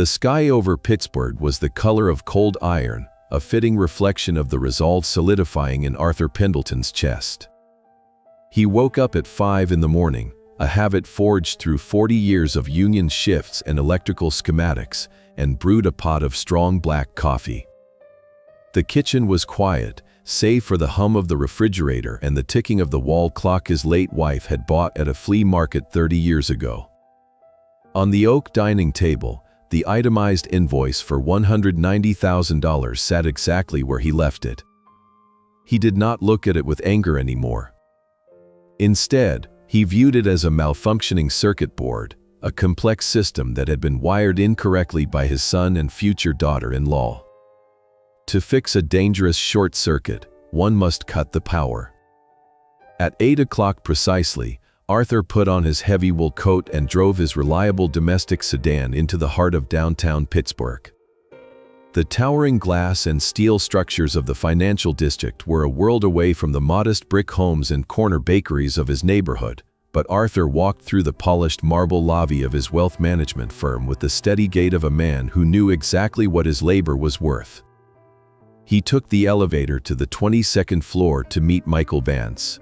The sky over Pittsburgh was the color of cold iron, a fitting reflection of the resolve solidifying in Arthur Pendleton's chest. He woke up at 5 in the morning, a habit forged through 40 years of union shifts and electrical schematics, and brewed a pot of strong black coffee. The kitchen was quiet, save for the hum of the refrigerator and the ticking of the wall clock his late wife had bought at a flea market 30 years ago. On the oak dining table, the itemized invoice for $190,000 sat exactly where he left it. He did not look at it with anger anymore. Instead, he viewed it as a malfunctioning circuit board, a complex system that had been wired incorrectly by his son and future daughter-in-law. To fix a dangerous short circuit, one must cut the power. At 8 o'clock precisely, Arthur put on his heavy wool coat and drove his reliable domestic sedan into the heart of downtown Pittsburgh. The towering glass and steel structures of the financial district were a world away from the modest brick homes and corner bakeries of his neighborhood, but Arthur walked through the polished marble lobby of his wealth management firm with the steady gait of a man who knew exactly what his labor was worth. He took the elevator to the 22nd floor to meet Michael Vance.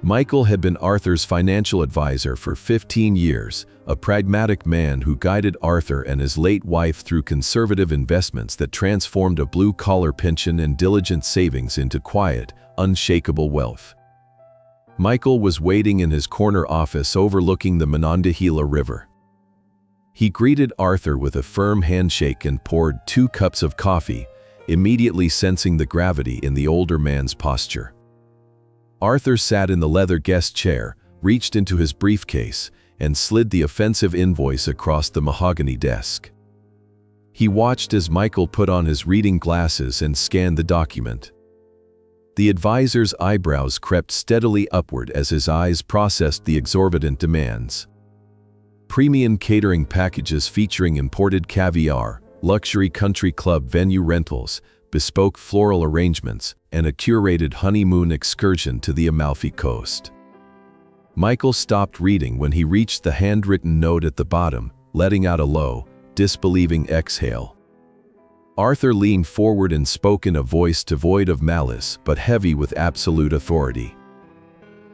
Michael had been Arthur's financial advisor for 15 years, a pragmatic man who guided Arthur and his late wife through conservative investments that transformed a blue-collar pension and diligent savings into quiet, unshakable wealth. Michael was waiting in his corner office overlooking the Monongahela River. He greeted Arthur with a firm handshake and poured 2 cups of coffee, immediately sensing the gravity in the older man's posture. Arthur sat in the leather guest chair, reached into his briefcase, and slid the offensive invoice across the mahogany desk. He watched as Michael put on his reading glasses and scanned the document. The advisor's eyebrows crept steadily upward as his eyes processed the exorbitant demands. Premium catering packages featuring imported caviar, luxury country club venue rentals, bespoke floral arrangements, and a curated honeymoon excursion to the Amalfi Coast. Michael stopped reading when he reached the handwritten note at the bottom, letting out a low, disbelieving exhale. Arthur leaned forward and spoke in a voice devoid of malice but heavy with absolute authority.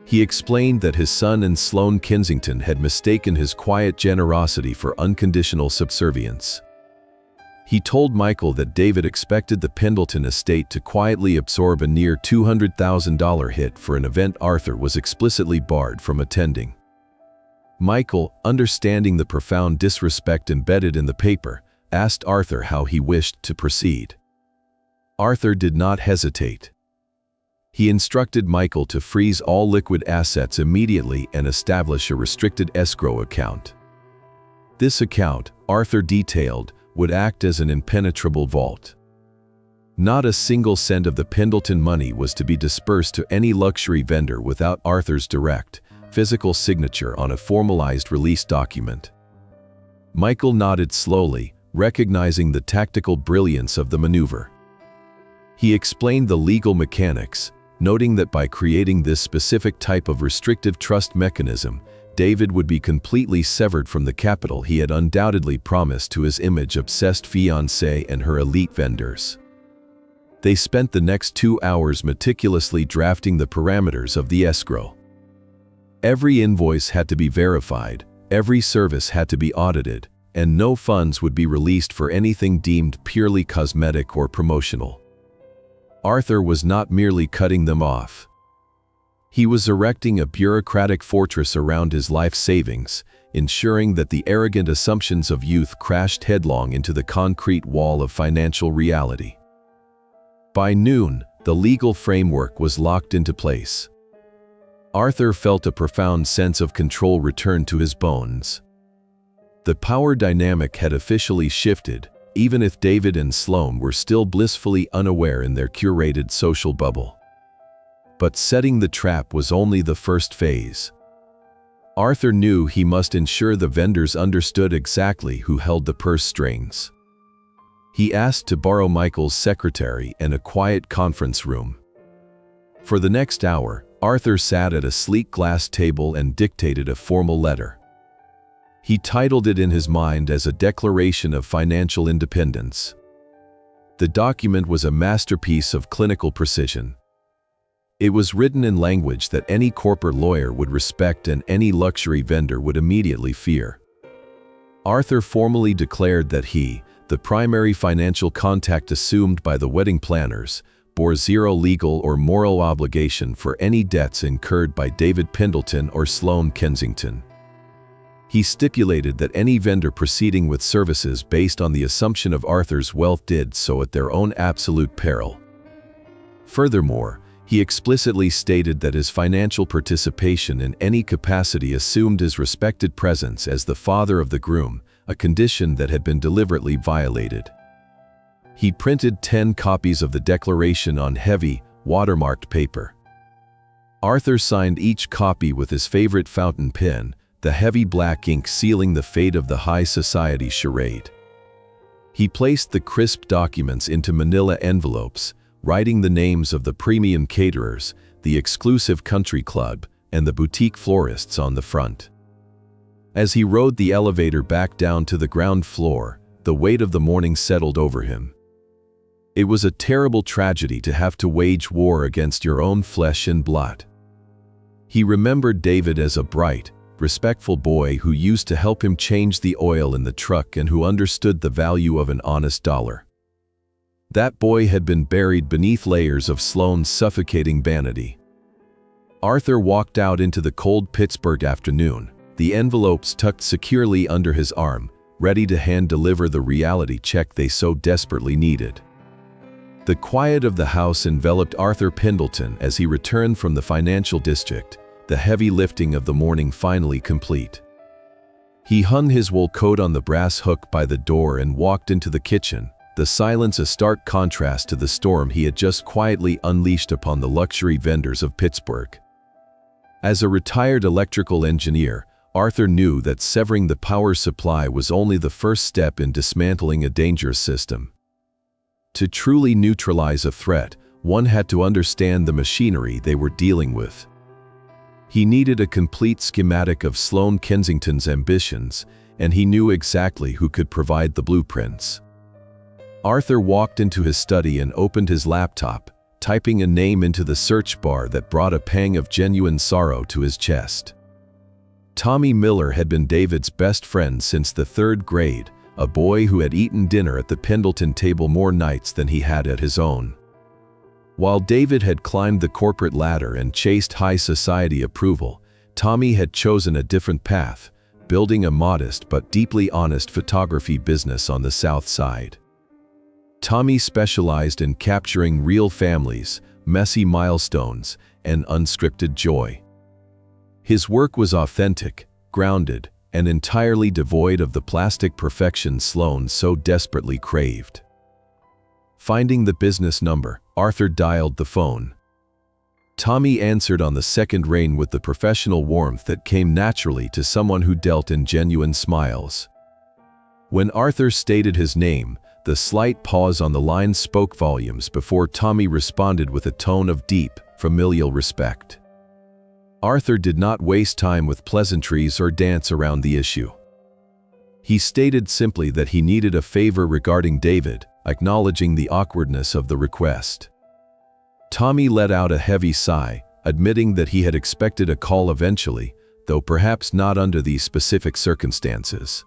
He explained that his son and Sloane Kensington had mistaken his quiet generosity for unconditional subservience. He told Michael that David expected the Pendleton estate to quietly absorb a near $200,000 hit for an event Arthur was explicitly barred from attending. Michael, understanding the profound disrespect embedded in the paper, asked Arthur how he wished to proceed. Arthur did not hesitate. He instructed Michael to freeze all liquid assets immediately and establish a restricted escrow account. This account, Arthur detailed, would act as an impenetrable vault. Not a single cent of the Pendleton money was to be dispersed to any luxury vendor without Arthur's direct, physical signature on a formalized release document. Michael nodded slowly, recognizing the tactical brilliance of the maneuver. He explained the legal mechanics, noting that by creating this specific type of restrictive trust mechanism, David would be completely severed from the capital he had undoubtedly promised to his image-obsessed fiancée and her elite vendors. They spent the next 2 hours meticulously drafting the parameters of the escrow. Every invoice had to be verified, every service had to be audited, and no funds would be released for anything deemed purely cosmetic or promotional. Arthur was not merely cutting them off. He was erecting a bureaucratic fortress around his life savings, ensuring that the arrogant assumptions of youth crashed headlong into the concrete wall of financial reality. By noon, the legal framework was locked into place. Arthur felt a profound sense of control return to his bones. The power dynamic had officially shifted, even if David and Sloane were still blissfully unaware in their curated social bubble. But setting the trap was only the first phase. Arthur knew he must ensure the vendors understood exactly who held the purse strings. He asked to borrow Michael's secretary and a quiet conference room. For the next hour, Arthur sat at a sleek glass table and dictated a formal letter. He titled it in his mind as a Declaration of Financial Independence. The document was a masterpiece of clinical precision. It was written in language that any corporate lawyer would respect and any luxury vendor would immediately fear. Arthur formally declared that he, the primary financial contact assumed by the wedding planners, bore zero legal or moral obligation for any debts incurred by David Pendleton or Sloane Kensington. He stipulated that any vendor proceeding with services based on the assumption of Arthur's wealth did so at their own absolute peril. Furthermore, he explicitly stated that his financial participation in any capacity assumed his respected presence as the father of the groom, a condition that had been deliberately violated. He printed 10 copies of the declaration on heavy, watermarked paper. Arthur signed each copy with his favorite fountain pen, the heavy black ink sealing the fate of the high society charade. He placed the crisp documents into manila envelopes, writing the names of the premium caterers, the exclusive country club, and the boutique florists on the front. As he rode the elevator back down to the ground floor, the weight of the morning settled over him. It was a terrible tragedy to have to wage war against your own flesh and blood. He remembered David as a bright, respectful boy who used to help him change the oil in the truck and who understood the value of an honest dollar. That boy had been buried beneath layers of Sloane's suffocating vanity. Arthur walked out into the cold Pittsburgh afternoon, the envelopes tucked securely under his arm, ready to hand-deliver the reality check they so desperately needed. The quiet of the house enveloped Arthur Pendleton as he returned from the financial district, the heavy lifting of the morning finally complete. He hung his wool coat on the brass hook by the door and walked into the kitchen, the silence a stark contrast to the storm he had just quietly unleashed upon the luxury vendors of Pittsburgh. As a retired electrical engineer, Arthur knew that severing the power supply was only the first step in dismantling a dangerous system. To truly neutralize a threat, one had to understand the machinery they were dealing with. He needed a complete schematic of Sloane Kensington's ambitions, and he knew exactly who could provide the blueprints. Arthur walked into his study and opened his laptop, typing a name into the search bar that brought a pang of genuine sorrow to his chest. Tommy Miller had been David's best friend since the 3rd grade, a boy who had eaten dinner at the Pendleton table more nights than he had at his own. While David had climbed the corporate ladder and chased high society approval, Tommy had chosen a different path, building a modest but deeply honest photography business on the South Side. Tommy specialized in capturing real families, messy milestones, and unscripted joy. His work was authentic, grounded, and entirely devoid of the plastic perfection Sloane so desperately craved. Finding the business number, Arthur dialed the phone. Tommy answered on the second ring with the professional warmth that came naturally to someone who dealt in genuine smiles. When Arthur stated his name, the slight pause on the line spoke volumes before Tommy responded with a tone of deep, familial respect. Arthur did not waste time with pleasantries or dance around the issue. He stated simply that he needed a favor regarding David, acknowledging the awkwardness of the request. Tommy let out a heavy sigh, admitting that he had expected a call eventually, though perhaps not under these specific circumstances.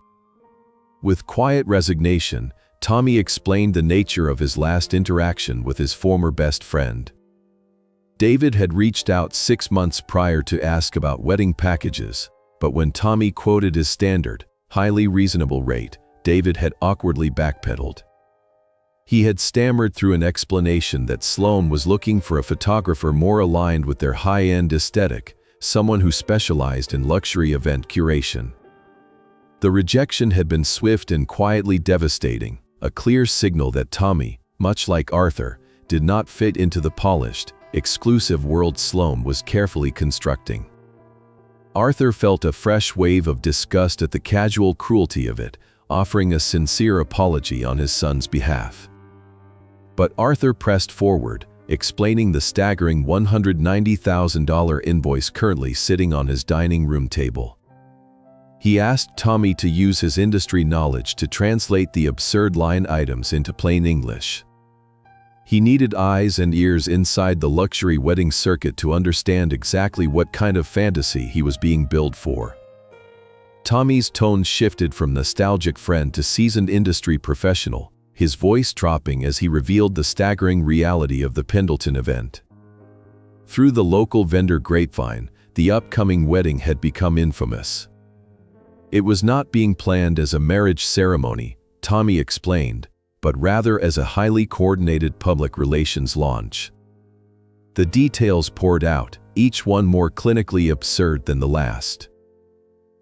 With quiet resignation, Tommy explained the nature of his last interaction with his former best friend. David had reached out 6 months prior to ask about wedding packages, but when Tommy quoted his standard, highly reasonable rate, David had awkwardly backpedaled. He had stammered through an explanation that Sloane was looking for a photographer more aligned with their high-end aesthetic, someone who specialized in luxury event curation. The rejection had been swift and quietly devastating, a clear signal that Tommy, much like Arthur, did not fit into the polished, exclusive world Sloane was carefully constructing. Arthur felt a fresh wave of disgust at the casual cruelty of it, offering a sincere apology on his son's behalf. But Arthur pressed forward, explaining the staggering $190,000 invoice currently sitting on his dining room table. He asked Tommy to use his industry knowledge to translate the absurd line items into plain English. He needed eyes and ears inside the luxury wedding circuit to understand exactly what kind of fantasy he was being billed for. Tommy's tone shifted from nostalgic friend to seasoned industry professional, his voice dropping as he revealed the staggering reality of the Pendleton event. Through the local vendor grapevine, the upcoming wedding had become infamous. It was not being planned as a marriage ceremony, Tommy explained, but rather as a highly coordinated public relations launch. The details poured out, each one more clinically absurd than the last.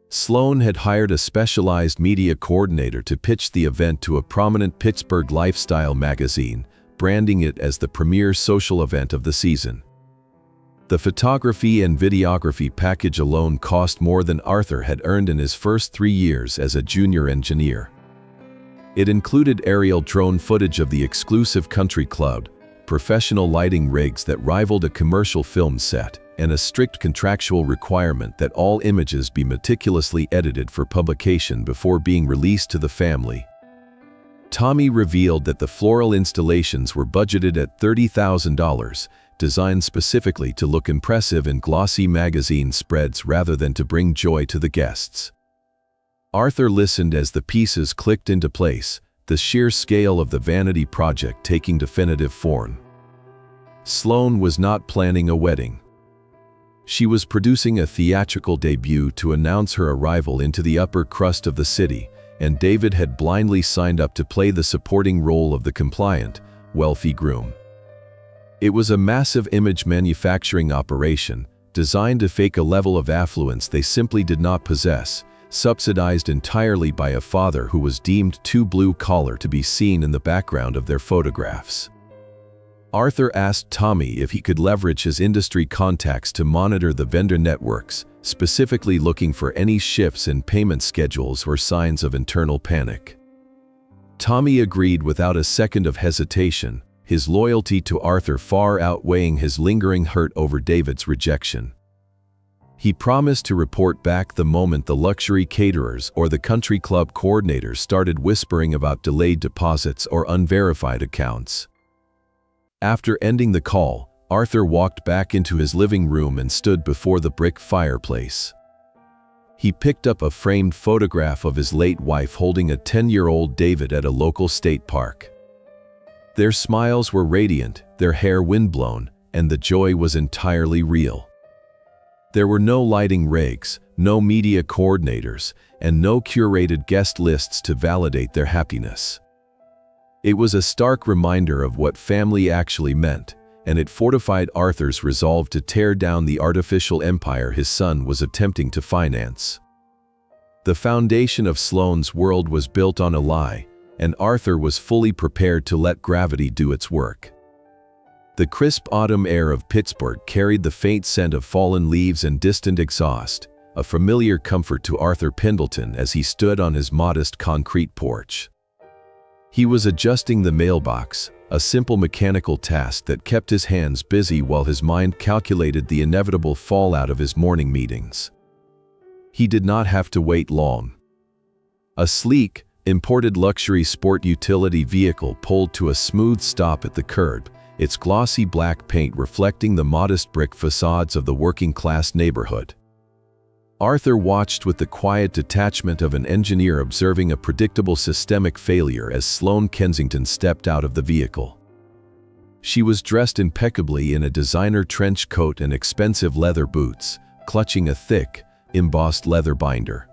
Sloan had hired a specialized media coordinator to pitch the event to a prominent Pittsburgh lifestyle magazine, branding it as the premier social event of the season. The photography and videography package alone cost more than Arthur had earned in his first 3 years as a junior engineer. It included aerial drone footage of the exclusive country club, professional lighting rigs that rivaled a commercial film set, and a strict contractual requirement that all images be meticulously edited for publication before being released to the family. Tommy revealed that the floral installations were budgeted at $30,000, designed specifically to look impressive in glossy magazine spreads rather than to bring joy to the guests. Arthur listened as the pieces clicked into place, the sheer scale of the vanity project taking definitive form. Sloan was not planning a wedding. She was producing a theatrical debut to announce her arrival into the upper crust of the city, and David had blindly signed up to play the supporting role of the compliant, wealthy groom. It was a massive image manufacturing operation, designed to fake a level of affluence they simply did not possess, subsidized entirely by a father who was deemed too blue-collar to be seen in the background of their photographs. Arthur asked Tommy if he could leverage his industry contacts to monitor the vendor networks, specifically looking for any shifts in payment schedules or signs of internal panic. Tommy agreed without a second of hesitation, his loyalty to Arthur far outweighing his lingering hurt over David's rejection. He promised to report back the moment the luxury caterers or the country club coordinators started whispering about delayed deposits or unverified accounts. After ending the call, Arthur walked back into his living room and stood before the brick fireplace. He picked up a framed photograph of his late wife holding a 10-year-old David at a local state park. Their smiles were radiant, their hair windblown, and the joy was entirely real. There were no lighting rigs, no media coordinators, and no curated guest lists to validate their happiness. It was a stark reminder of what family actually meant, and it fortified Arthur's resolve to tear down the artificial empire his son was attempting to finance. The foundation of Sloan's world was built on a lie, and Arthur was fully prepared to let gravity do its work. The crisp autumn air of Pittsburgh carried the faint scent of fallen leaves and distant exhaust, a familiar comfort to Arthur Pendleton as he stood on his modest concrete porch. He was adjusting the mailbox, a simple mechanical task that kept his hands busy while his mind calculated the inevitable fallout of his morning meetings. He did not have to wait long. A sleek, imported luxury sport utility vehicle pulled to a smooth stop at the curb, its glossy black paint reflecting the modest brick facades of the working-class neighborhood. Arthur watched with the quiet detachment of an engineer observing a predictable systemic failure as Sloan Kensington stepped out of the vehicle. She was dressed impeccably in a designer trench coat and expensive leather boots, clutching a thick, embossed leather binder.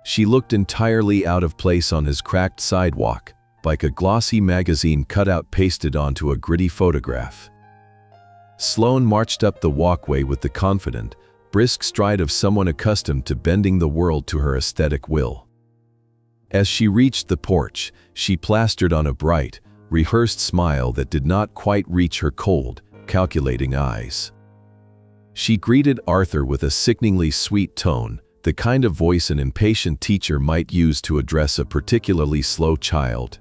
She looked entirely out of place on his cracked sidewalk, like a glossy magazine cutout pasted onto a gritty photograph. Sloan marched up the walkway with the confident, brisk stride of someone accustomed to bending the world to her aesthetic will. As she reached the porch, she plastered on a bright, rehearsed smile that did not quite reach her cold, calculating eyes. She greeted Arthur with a sickeningly sweet tone, the kind of voice an impatient teacher might use to address a particularly slow child.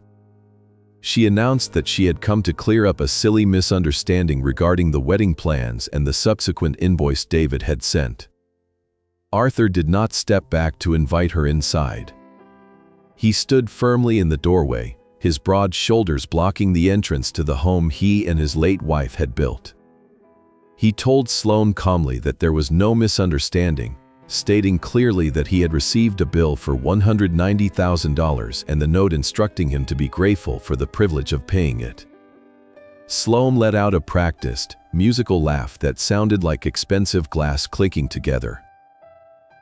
She announced that she had come to clear up a silly misunderstanding regarding the wedding plans and the subsequent invoice David had sent. Arthur did not step back to invite her inside. He stood firmly in the doorway, his broad shoulders blocking the entrance to the home he and his late wife had built. He told Sloane calmly that there was no misunderstanding, stating clearly that he had received a bill for $190,000 and the note instructing him to be grateful for the privilege of paying it. Sloane let out a practiced, musical laugh that sounded like expensive glass clicking together.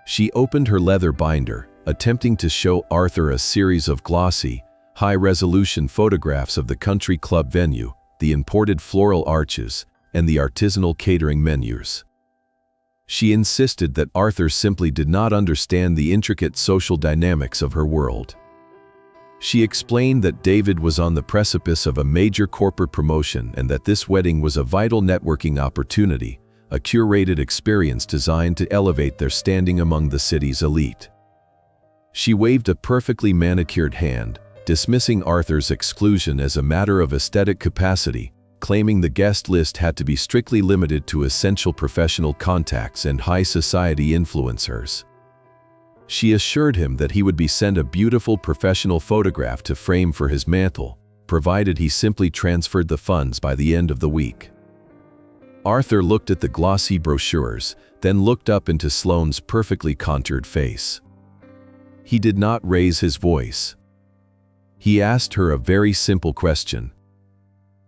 She opened her leather binder, attempting to show Arthur a series of glossy, high-resolution photographs of the country club venue, the imported floral arches, and the artisanal catering menus. She insisted that Arthur simply did not understand the intricate social dynamics of her world. She explained that David was on the precipice of a major corporate promotion and that this wedding was a vital networking opportunity, a curated experience designed to elevate their standing among the city's elite. She waved a perfectly manicured hand, dismissing Arthur's exclusion as a matter of aesthetic capacity, claiming the guest list had to be strictly limited to essential professional contacts and high society influencers. She assured him that he would be sent a beautiful professional photograph to frame for his mantle, provided he simply transferred the funds by the end of the week. Arthur looked at the glossy brochures, then looked up into Sloane's perfectly contoured face. He did not raise his voice. He asked her a very simple question.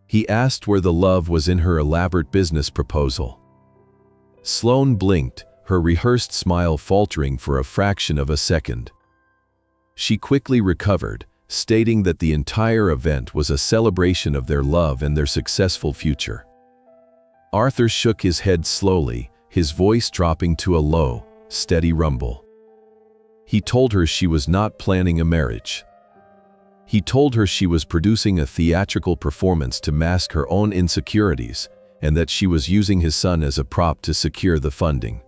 He asked where the love was in her elaborate business proposal. Sloane blinked, her rehearsed smile faltering for a fraction of a second. She quickly recovered, stating that the entire event was a celebration of their love and their successful future. Arthur shook his head slowly, his voice dropping to a low, steady rumble. He told her she was not planning a marriage. He told her she was producing a theatrical performance to mask her own insecurities, and that she was using his son as a prop to secure the funding.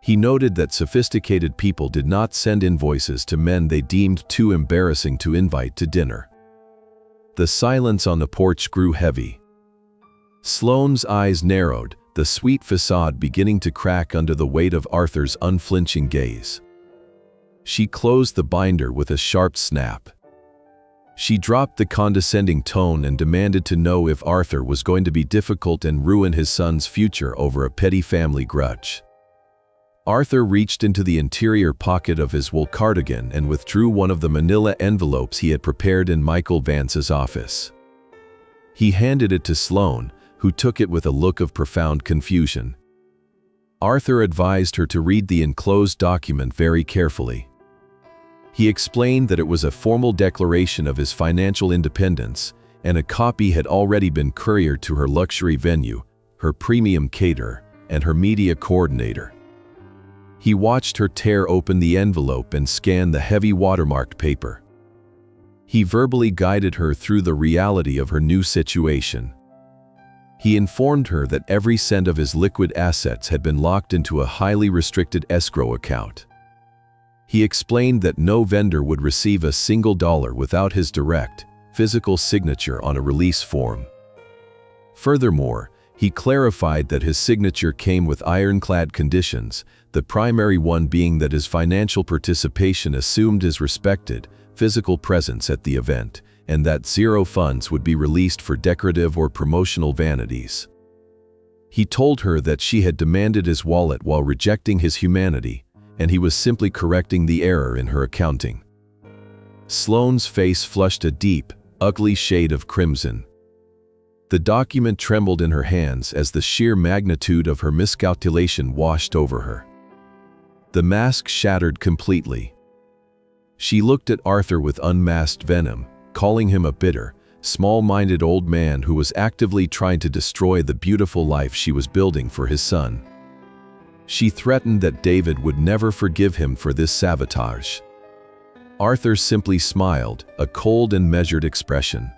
He noted that sophisticated people did not send invoices to men they deemed too embarrassing to invite to dinner. The silence on the porch grew heavy. Sloane's eyes narrowed, the sweet facade beginning to crack under the weight of Arthur's unflinching gaze. She closed the binder with a sharp snap. She dropped the condescending tone and demanded to know if Arthur was going to be difficult and ruin his son's future over a petty family grudge. Arthur reached into the interior pocket of his wool cardigan and withdrew one of the manila envelopes he had prepared in Michael Vance's office. He handed it to Sloane, who took it with a look of profound confusion. Arthur advised her to read the enclosed document very carefully. He explained that it was a formal declaration of his financial independence, and a copy had already been couriered to her luxury venue, her premium caterer, and her media coordinator. He watched her tear open the envelope and scan the heavy watermarked paper. He verbally guided her through the reality of her new situation. He informed her that every cent of his liquid assets had been locked into a highly restricted escrow account. He explained that no vendor would receive a single dollar without his direct, physical signature on a release form. Furthermore, he clarified that his signature came with ironclad conditions, the primary one being that his financial participation assumed his respected, physical presence at the event, and that zero funds would be released for decorative or promotional vanities. He told her that she had demanded his wallet while rejecting his humanity, and he was simply correcting the error in her accounting. Sloane's face flushed a deep, ugly shade of crimson. The document trembled in her hands as the sheer magnitude of her miscalculation washed over her. The mask shattered completely. She looked at Arthur with unmasked venom, calling him a bitter, small-minded old man who was actively trying to destroy the beautiful life she was building for his son. She threatened that David would never forgive him for this sabotage. Arthur simply smiled, a cold and measured expression.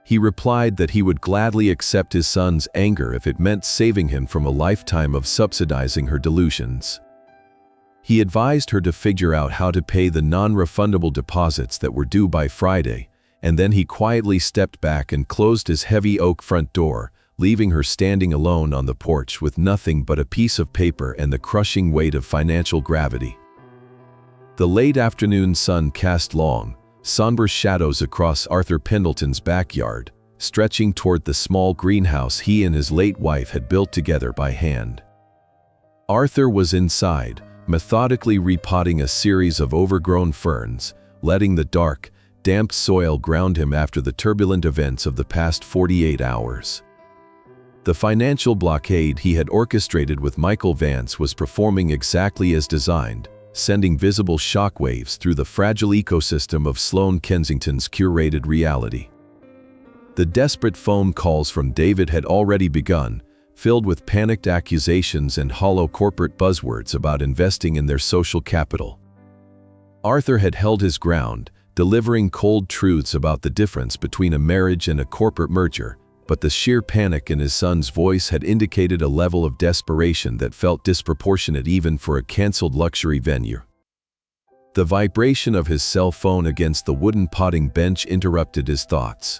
He replied that he would gladly accept his son's anger if it meant saving him from a lifetime of subsidizing her delusions. He advised her to figure out how to pay the non-refundable deposits that were due by Friday, and then he quietly stepped back and closed his heavy oak front door, leaving her standing alone on the porch with nothing but a piece of paper and the crushing weight of financial gravity. The late afternoon sun cast long, somber shadows across Arthur Pendleton's backyard, stretching toward the small greenhouse he and his late wife had built together by hand. Arthur was inside, methodically repotting a series of overgrown ferns, letting the dark, damp soil ground him after the turbulent events of the past 48 hours. The financial blockade he had orchestrated with Michael Vance was performing exactly as designed, sending visible shockwaves through the fragile ecosystem of Sloane Kensington's curated reality. The desperate phone calls from David had already begun, filled with panicked accusations and hollow corporate buzzwords about investing in their social capital. Arthur had held his ground, delivering cold truths about the difference between a marriage and a corporate merger, but the sheer panic in his son's voice had indicated a level of desperation that felt disproportionate even for a canceled luxury venue. The vibration of his cell phone against the wooden potting bench interrupted his thoughts.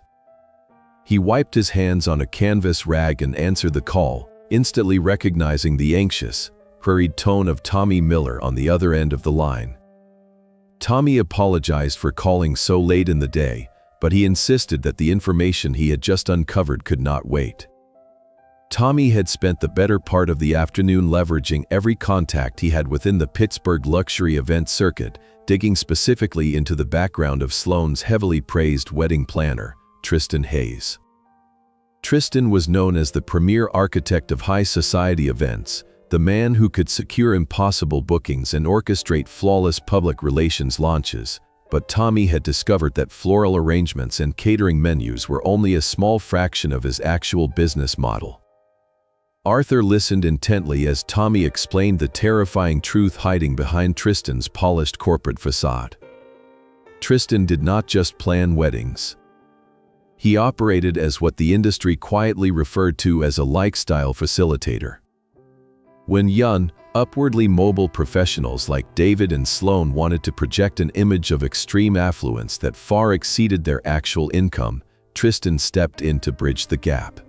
He wiped his hands on a canvas rag and answered the call, instantly recognizing the anxious, hurried tone of Tommy Miller on the other end of the line. Tommy apologized for calling so late in the day, but he insisted that the information he had just uncovered could not wait. Tommy had spent the better part of the afternoon leveraging every contact he had within the Pittsburgh luxury event circuit, digging specifically into the background of Sloane's heavily praised wedding planner, Tristan Hayes. Tristan was known as the premier architect of high society events, the man who could secure impossible bookings and orchestrate flawless public relations launches, but Tommy had discovered that floral arrangements and catering menus were only a small fraction of his actual business model. Arthur listened intently as Tommy explained the terrifying truth hiding behind Tristan's polished corporate facade. Tristan did not just plan weddings. He operated as what the industry quietly referred to as a lifestyle facilitator. When young, upwardly mobile professionals like David and Sloane wanted to project an image of extreme affluence that far exceeded their actual income, Tristan stepped in to bridge the gap.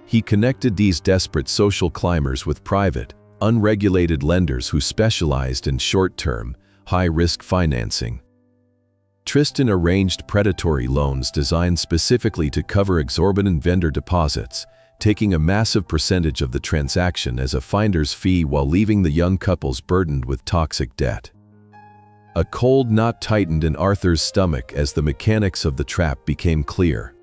He connected these desperate social climbers with private, unregulated lenders who specialized in short-term, high-risk financing. Tristan arranged predatory loans designed specifically to cover exorbitant vendor deposits, taking a massive percentage of the transaction as a finder's fee while leaving the young couples burdened with toxic debt. A cold knot tightened in Arthur's stomach as the mechanics of the trap became clear.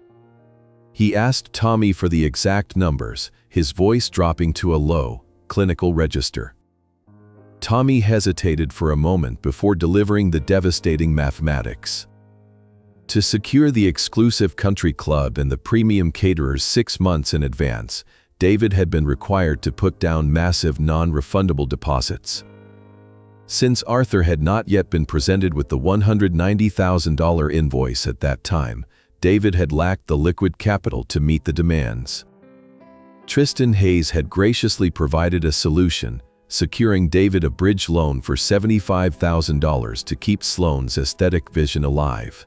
He asked Tommy for the exact numbers, his voice dropping to a low, clinical register. Tommy hesitated for a moment before delivering the devastating mathematics. To secure the exclusive country club and the premium caterers 6 months in advance, David had been required to put down massive non-refundable deposits. Since Arthur had not yet been presented with the $190,000 invoice at that time, David had lacked the liquid capital to meet the demands. Tristan Hayes had graciously provided a solution, securing David a bridge loan for $75,000 to keep Sloane's aesthetic vision alive.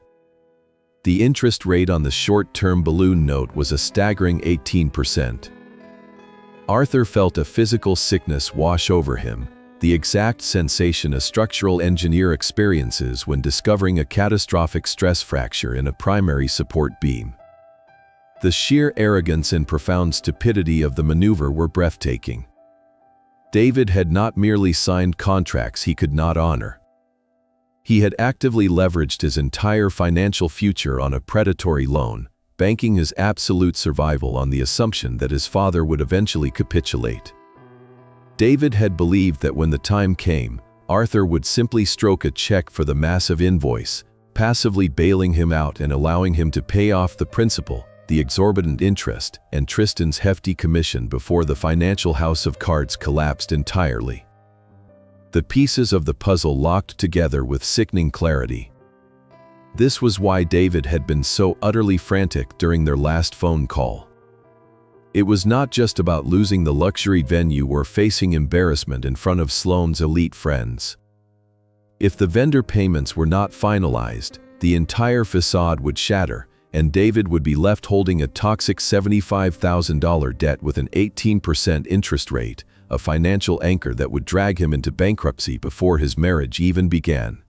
The interest rate on the short-term balloon note was a staggering 18%. Arthur felt a physical sickness wash over him, the exact sensation a structural engineer experiences when discovering a catastrophic stress fracture in a primary support beam. The sheer arrogance and profound stupidity of the maneuver were breathtaking. David had not merely signed contracts he could not honor. He had actively leveraged his entire financial future on a predatory loan, banking his absolute survival on the assumption that his father would eventually capitulate. David had believed that when the time came, Arthur would simply stroke a check for the massive invoice, passively bailing him out and allowing him to pay off the principal, the exorbitant interest, and Tristan's hefty commission before the financial house of cards collapsed entirely. The pieces of the puzzle locked together with sickening clarity. This was why David had been so utterly frantic during their last phone call. It was not just about losing the luxury venue or facing embarrassment in front of Sloane's elite friends. If the vendor payments were not finalized, the entire facade would shatter, and David would be left holding a toxic $75,000 debt with an 18% interest rate, a financial anchor that would drag him into bankruptcy before his marriage even began.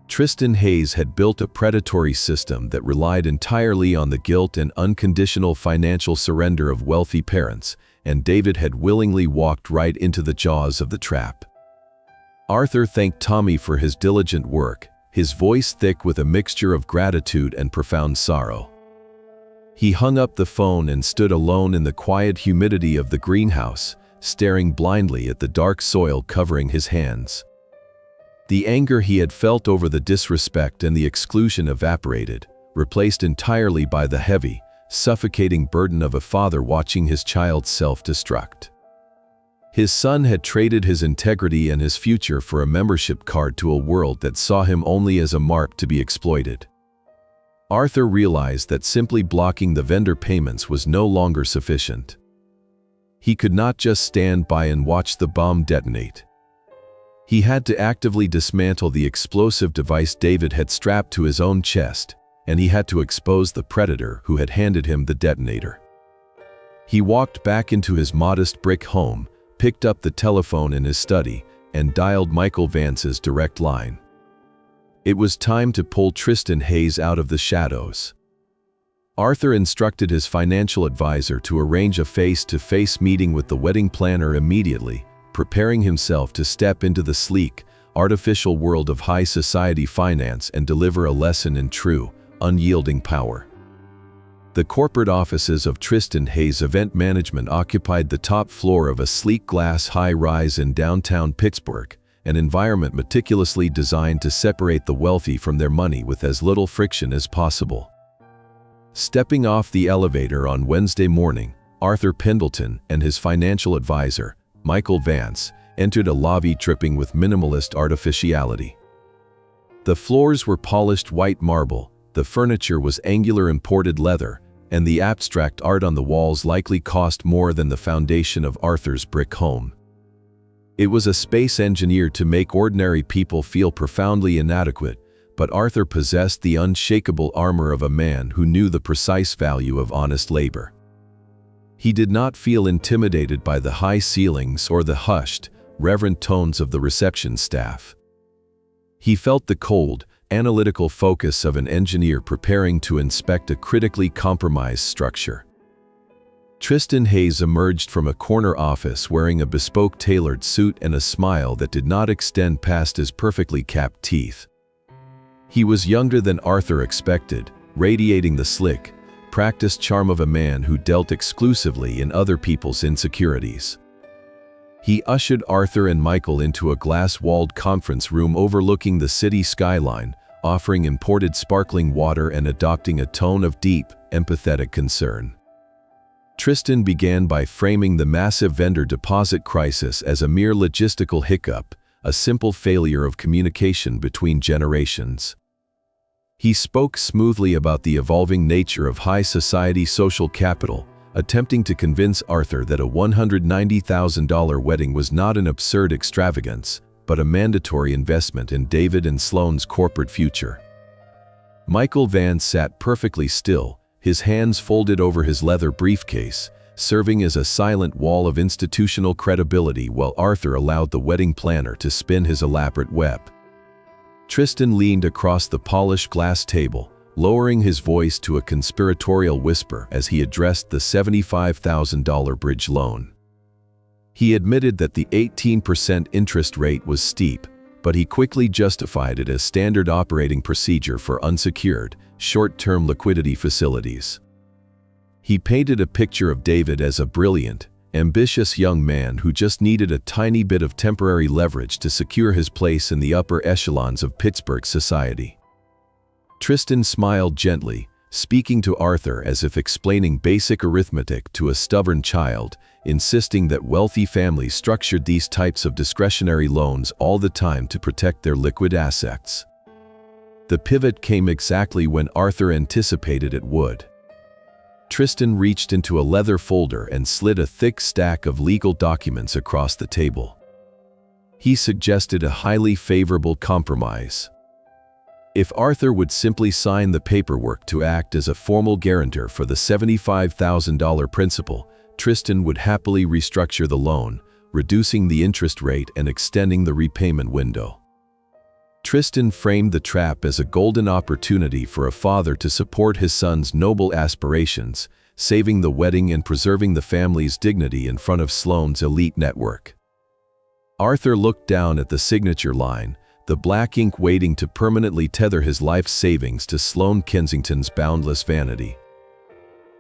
Tristan Hayes had built a predatory system that relied entirely on the guilt and unconditional financial surrender of wealthy parents, and David had willingly walked right into the jaws of the trap. Arthur thanked Tommy for his diligent work, his voice thick with a mixture of gratitude and profound sorrow. He hung up the phone and stood alone in the quiet humidity of the greenhouse, staring blindly at the dark soil covering his hands. The anger he had felt over the disrespect and the exclusion evaporated, replaced entirely by the heavy, suffocating burden of a father watching his child self-destruct. His son had traded his integrity and his future for a membership card to a world that saw him only as a mark to be exploited. Arthur realized that simply blocking the vendor payments was no longer sufficient. He could not just stand by and watch the bomb detonate. He had to actively dismantle the explosive device David had strapped to his own chest, and he had to expose the predator who had handed him the detonator. He walked back into his modest brick home, picked up the telephone in his study, and dialed Michael Vance's direct line. It was time to pull Tristan Hayes out of the shadows. Arthur instructed his financial advisor to arrange a face-to-face meeting with the wedding planner immediately, preparing himself to step into the sleek, artificial world of high society finance and deliver a lesson in true, unyielding power. The corporate offices of Tristan Hayes Event Management occupied the top floor of a sleek glass high-rise in downtown Pittsburgh, an environment meticulously designed to separate the wealthy from their money with as little friction as possible. Stepping off the elevator on Wednesday morning, Arthur Pendleton and his financial advisor, Michael Vance, entered a lobby dripping with minimalist artificiality. The floors were polished white marble, the furniture was angular imported leather, and the abstract art on the walls likely cost more than the foundation of Arthur's brick home. It was a space engineered to make ordinary people feel profoundly inadequate, but Arthur possessed the unshakable armor of a man who knew the precise value of honest labor. He did not feel intimidated by the high ceilings or the hushed, reverent tones of the reception staff. He felt the cold, analytical focus of an engineer preparing to inspect a critically compromised structure. Tristan Hayes emerged from a corner office wearing a bespoke tailored suit and a smile that did not extend past his perfectly capped teeth. He was younger than Arthur expected, radiating the slick, practiced charm of a man who dealt exclusively in other people's insecurities. He ushered Arthur and Michael into a glass-walled conference room overlooking the city skyline, offering imported sparkling water and adopting a tone of deep, empathetic concern. Tristan began by framing the massive vendor deposit crisis as a mere logistical hiccup, a simple failure of communication between generations. He spoke smoothly about the evolving nature of high society social capital, attempting to convince Arthur that a $190,000 wedding was not an absurd extravagance, but a mandatory investment in David and Sloane's corporate future. Michael Vance sat perfectly still, his hands folded over his leather briefcase, serving as a silent wall of institutional credibility while Arthur allowed the wedding planner to spin his elaborate web. Tristan leaned across the polished glass table, lowering his voice to a conspiratorial whisper as he addressed the $75,000 bridge loan. He admitted that the 18% interest rate was steep, but he quickly justified it as standard operating procedure for unsecured, short-term liquidity facilities. He painted a picture of David as a brilliant, ambitious young man who just needed a tiny bit of temporary leverage to secure his place in the upper echelons of Pittsburgh society. Tristan smiled gently, speaking to Arthur as if explaining basic arithmetic to a stubborn child, insisting that wealthy families structured these types of discretionary loans all the time to protect their liquid assets. The pivot came exactly when Arthur anticipated it would. Tristan reached into a leather folder and slid a thick stack of legal documents across the table. He suggested a highly favorable compromise. If Arthur would simply sign the paperwork to act as a formal guarantor for the $75,000 principal, Tristan would happily restructure the loan, reducing the interest rate and extending the repayment window. Tristan framed the trap as a golden opportunity for a father to support his son's noble aspirations, saving the wedding and preserving the family's dignity in front of Sloane's elite network. Arthur looked down at the signature line, the black ink waiting to permanently tether his life savings to Sloane Kensington's boundless vanity.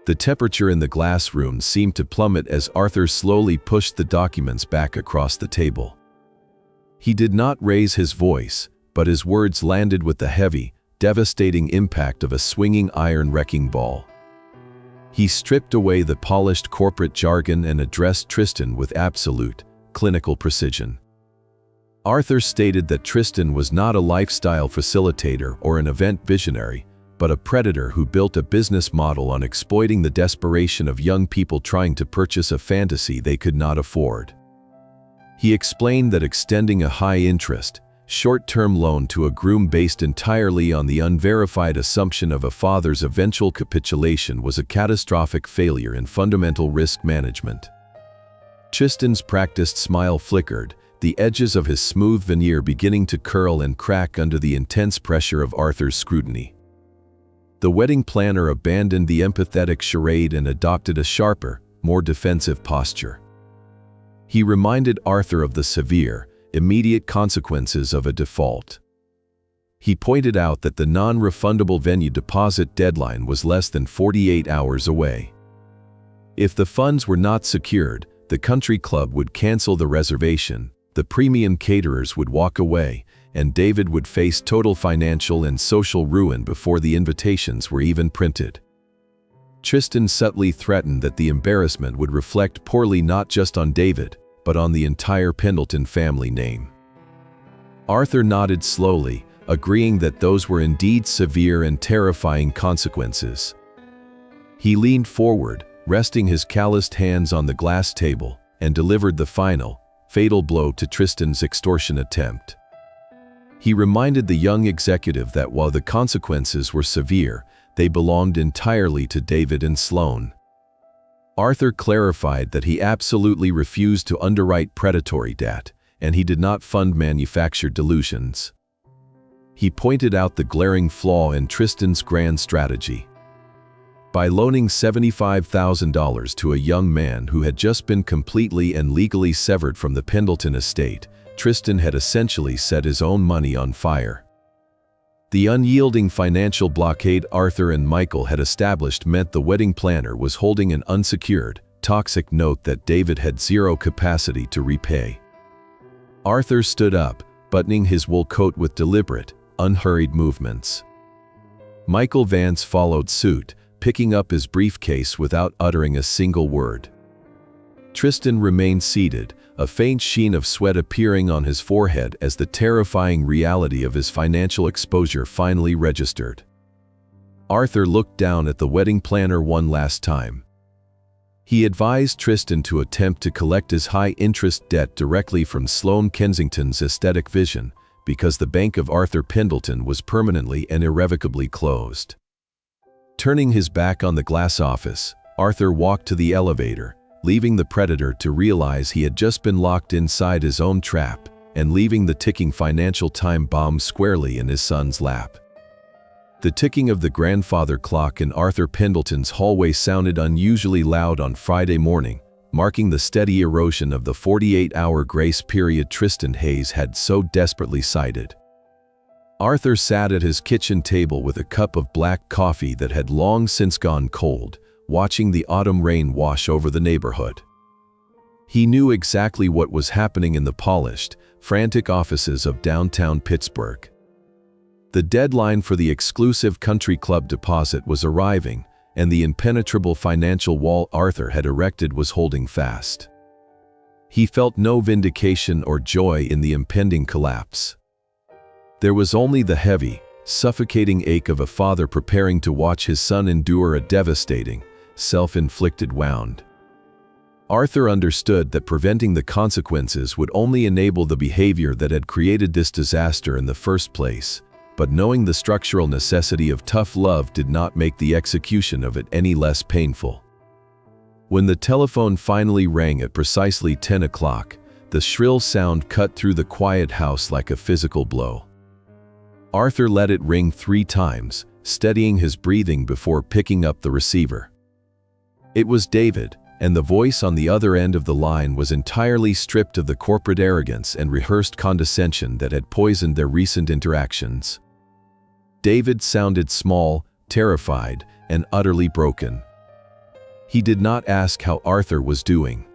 The temperature in the glass room seemed to plummet as Arthur slowly pushed the documents back across the table. He did not raise his voice, but his words landed with the heavy, devastating impact of a swinging iron wrecking ball. He stripped away the polished corporate jargon and addressed Tristan with absolute, clinical precision. Arthur stated that Tristan was not a lifestyle facilitator or an event visionary, but a predator who built a business model on exploiting the desperation of young people trying to purchase a fantasy they could not afford. He explained that extending a high-interest, short-term loan to a groom based entirely on the unverified assumption of a father's eventual capitulation was a catastrophic failure in fundamental risk management. Tristan's practiced smile flickered, the edges of his smooth veneer beginning to curl and crack under the intense pressure of Arthur's scrutiny. The wedding planner abandoned the empathetic charade and adopted a sharper, more defensive posture. He reminded Arthur of the severe, immediate consequences of a default. He pointed out that the non-refundable venue deposit deadline was less than 48 hours away. If the funds were not secured, the country club would cancel the reservation, the premium caterers would walk away, and David would face total financial and social ruin before the invitations were even printed. Tristan subtly threatened that the embarrassment would reflect poorly not just on David, but on the entire Pendleton family name. Arthur nodded slowly, agreeing that those were indeed severe and terrifying consequences. He leaned forward, resting his calloused hands on the glass table, and delivered the final, fatal blow to Tristan's extortion attempt. He reminded the young executive that while the consequences were severe, they belonged entirely to David and Sloane. Arthur clarified that he absolutely refused to underwrite predatory debt, and he did not fund manufactured delusions. He pointed out the glaring flaw in Tristan's grand strategy. By loaning $75,000 to a young man who had just been completely and legally severed from the Pendleton estate, Tristan had essentially set his own money on fire. The unyielding financial blockade Arthur and Michael had established meant the wedding planner was holding an unsecured, toxic note that David had zero capacity to repay. Arthur stood up, buttoning his wool coat with deliberate, unhurried movements. Michael Vance followed suit, picking up his briefcase without uttering a single word. Tristan remained seated, a faint sheen of sweat appearing on his forehead as the terrifying reality of his financial exposure finally registered. Arthur looked down at the wedding planner one last time. He advised Tristan to attempt to collect his high-interest debt directly from Sloane Kensington's aesthetic vision, because the Bank of Arthur Pendleton was permanently and irrevocably closed. Turning his back on the glass office, Arthur walked to the elevator, leaving the predator to realize he had just been locked inside his own trap, and leaving the ticking financial time bomb squarely in his son's lap. The ticking of the grandfather clock in Arthur Pendleton's hallway sounded unusually loud on Friday morning, marking the steady erosion of the 48-hour grace period Tristan Hayes had so desperately cited. Arthur sat at his kitchen table with a cup of black coffee that had long since gone cold, watching the autumn rain wash over the neighborhood. He knew exactly what was happening in the polished, frantic offices of downtown Pittsburgh. The deadline for the exclusive country club deposit was arriving, and the impenetrable financial wall Arthur had erected was holding fast. He felt no vindication or joy in the impending collapse. There was only the heavy, suffocating ache of a father preparing to watch his son endure a devastating, self-inflicted wound. Arthur understood that preventing the consequences would only enable the behavior that had created this disaster in the first place, but knowing the structural necessity of tough love did not make the execution of it any less painful. When the telephone finally rang at precisely 10 o'clock, the shrill sound cut through the quiet house like a physical blow. Arthur let it ring 3 times, steadying his breathing before picking up the receiver. It was David, and the voice on the other end of the line was entirely stripped of the corporate arrogance and rehearsed condescension that had poisoned their recent interactions. David sounded small, terrified, and utterly broken. He did not ask how Arthur was doing.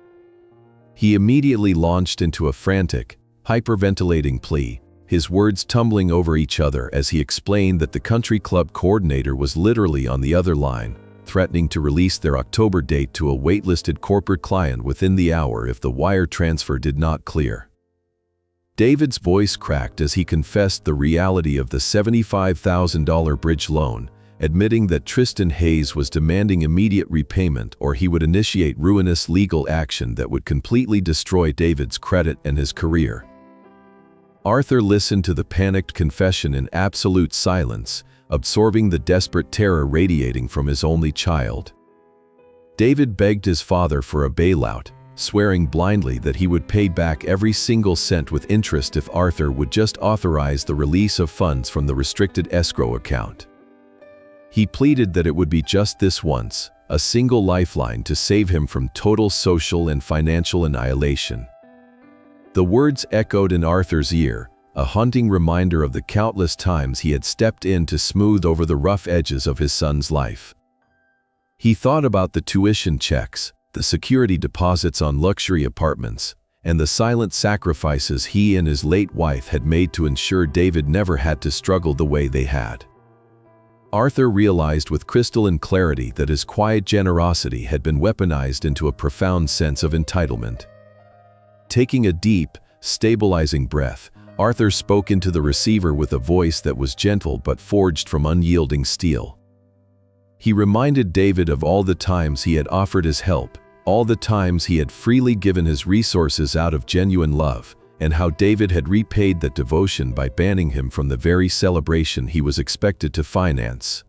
He immediately launched into a frantic, hyperventilating plea, his words tumbling over each other as he explained that the country club coordinator was literally on the other line, threatening to release their October date to a waitlisted corporate client within the hour if the wire transfer did not clear. David's voice cracked as he confessed the reality of the $75,000 bridge loan, admitting that Tristan Hayes was demanding immediate repayment or he would initiate ruinous legal action that would completely destroy David's credit and his career. Arthur listened to the panicked confession in absolute silence, absorbing the desperate terror radiating from his only child. David begged his father for a bailout, swearing blindly that he would pay back every single cent with interest if Arthur would just authorize the release of funds from the restricted escrow account. He pleaded that it would be just this once, a single lifeline to save him from total social and financial annihilation. The words echoed in Arthur's ear, a haunting reminder of the countless times he had stepped in to smooth over the rough edges of his son's life. He thought about the tuition checks, the security deposits on luxury apartments, and the silent sacrifices he and his late wife had made to ensure David never had to struggle the way they had. Arthur realized with crystalline clarity that his quiet generosity had been weaponized into a profound sense of entitlement. Taking a deep, stabilizing breath, Arthur spoke into the receiver with a voice that was gentle but forged from unyielding steel. He reminded David of all the times he had offered his help, all the times he had freely given his resources out of genuine love, and how David had repaid that devotion by banning him from the very celebration he was expected to finance.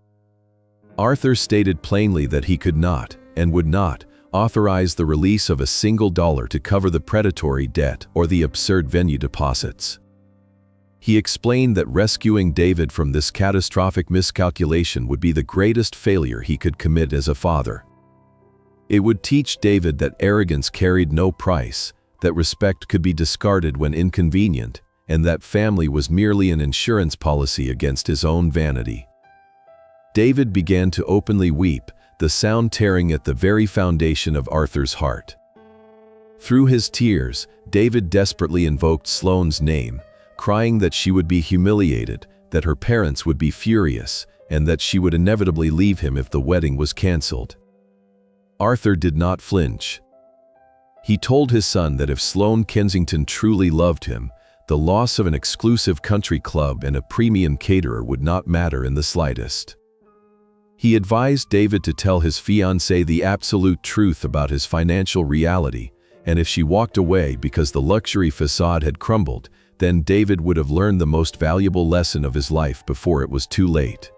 Arthur stated plainly that he could not, and would not, authorize the release of a single dollar to cover the predatory debt or the absurd venue deposits. He explained that rescuing David from this catastrophic miscalculation would be the greatest failure he could commit as a father. It would teach David that arrogance carried no price, that respect could be discarded when inconvenient, and that family was merely an insurance policy against his own vanity. David began to openly weep, the sound tearing at the very foundation of Arthur's heart. Through his tears, David desperately invoked Sloane's name, crying that she would be humiliated, that her parents would be furious, and that she would inevitably leave him if the wedding was canceled. Arthur did not flinch. He told his son that if Sloane Kensington truly loved him, the loss of an exclusive country club and a premium caterer would not matter in the slightest. He advised David to tell his fiancée the absolute truth about his financial reality, and if she walked away because the luxury facade had crumbled, then David would have learned the most valuable lesson of his life before it was too late.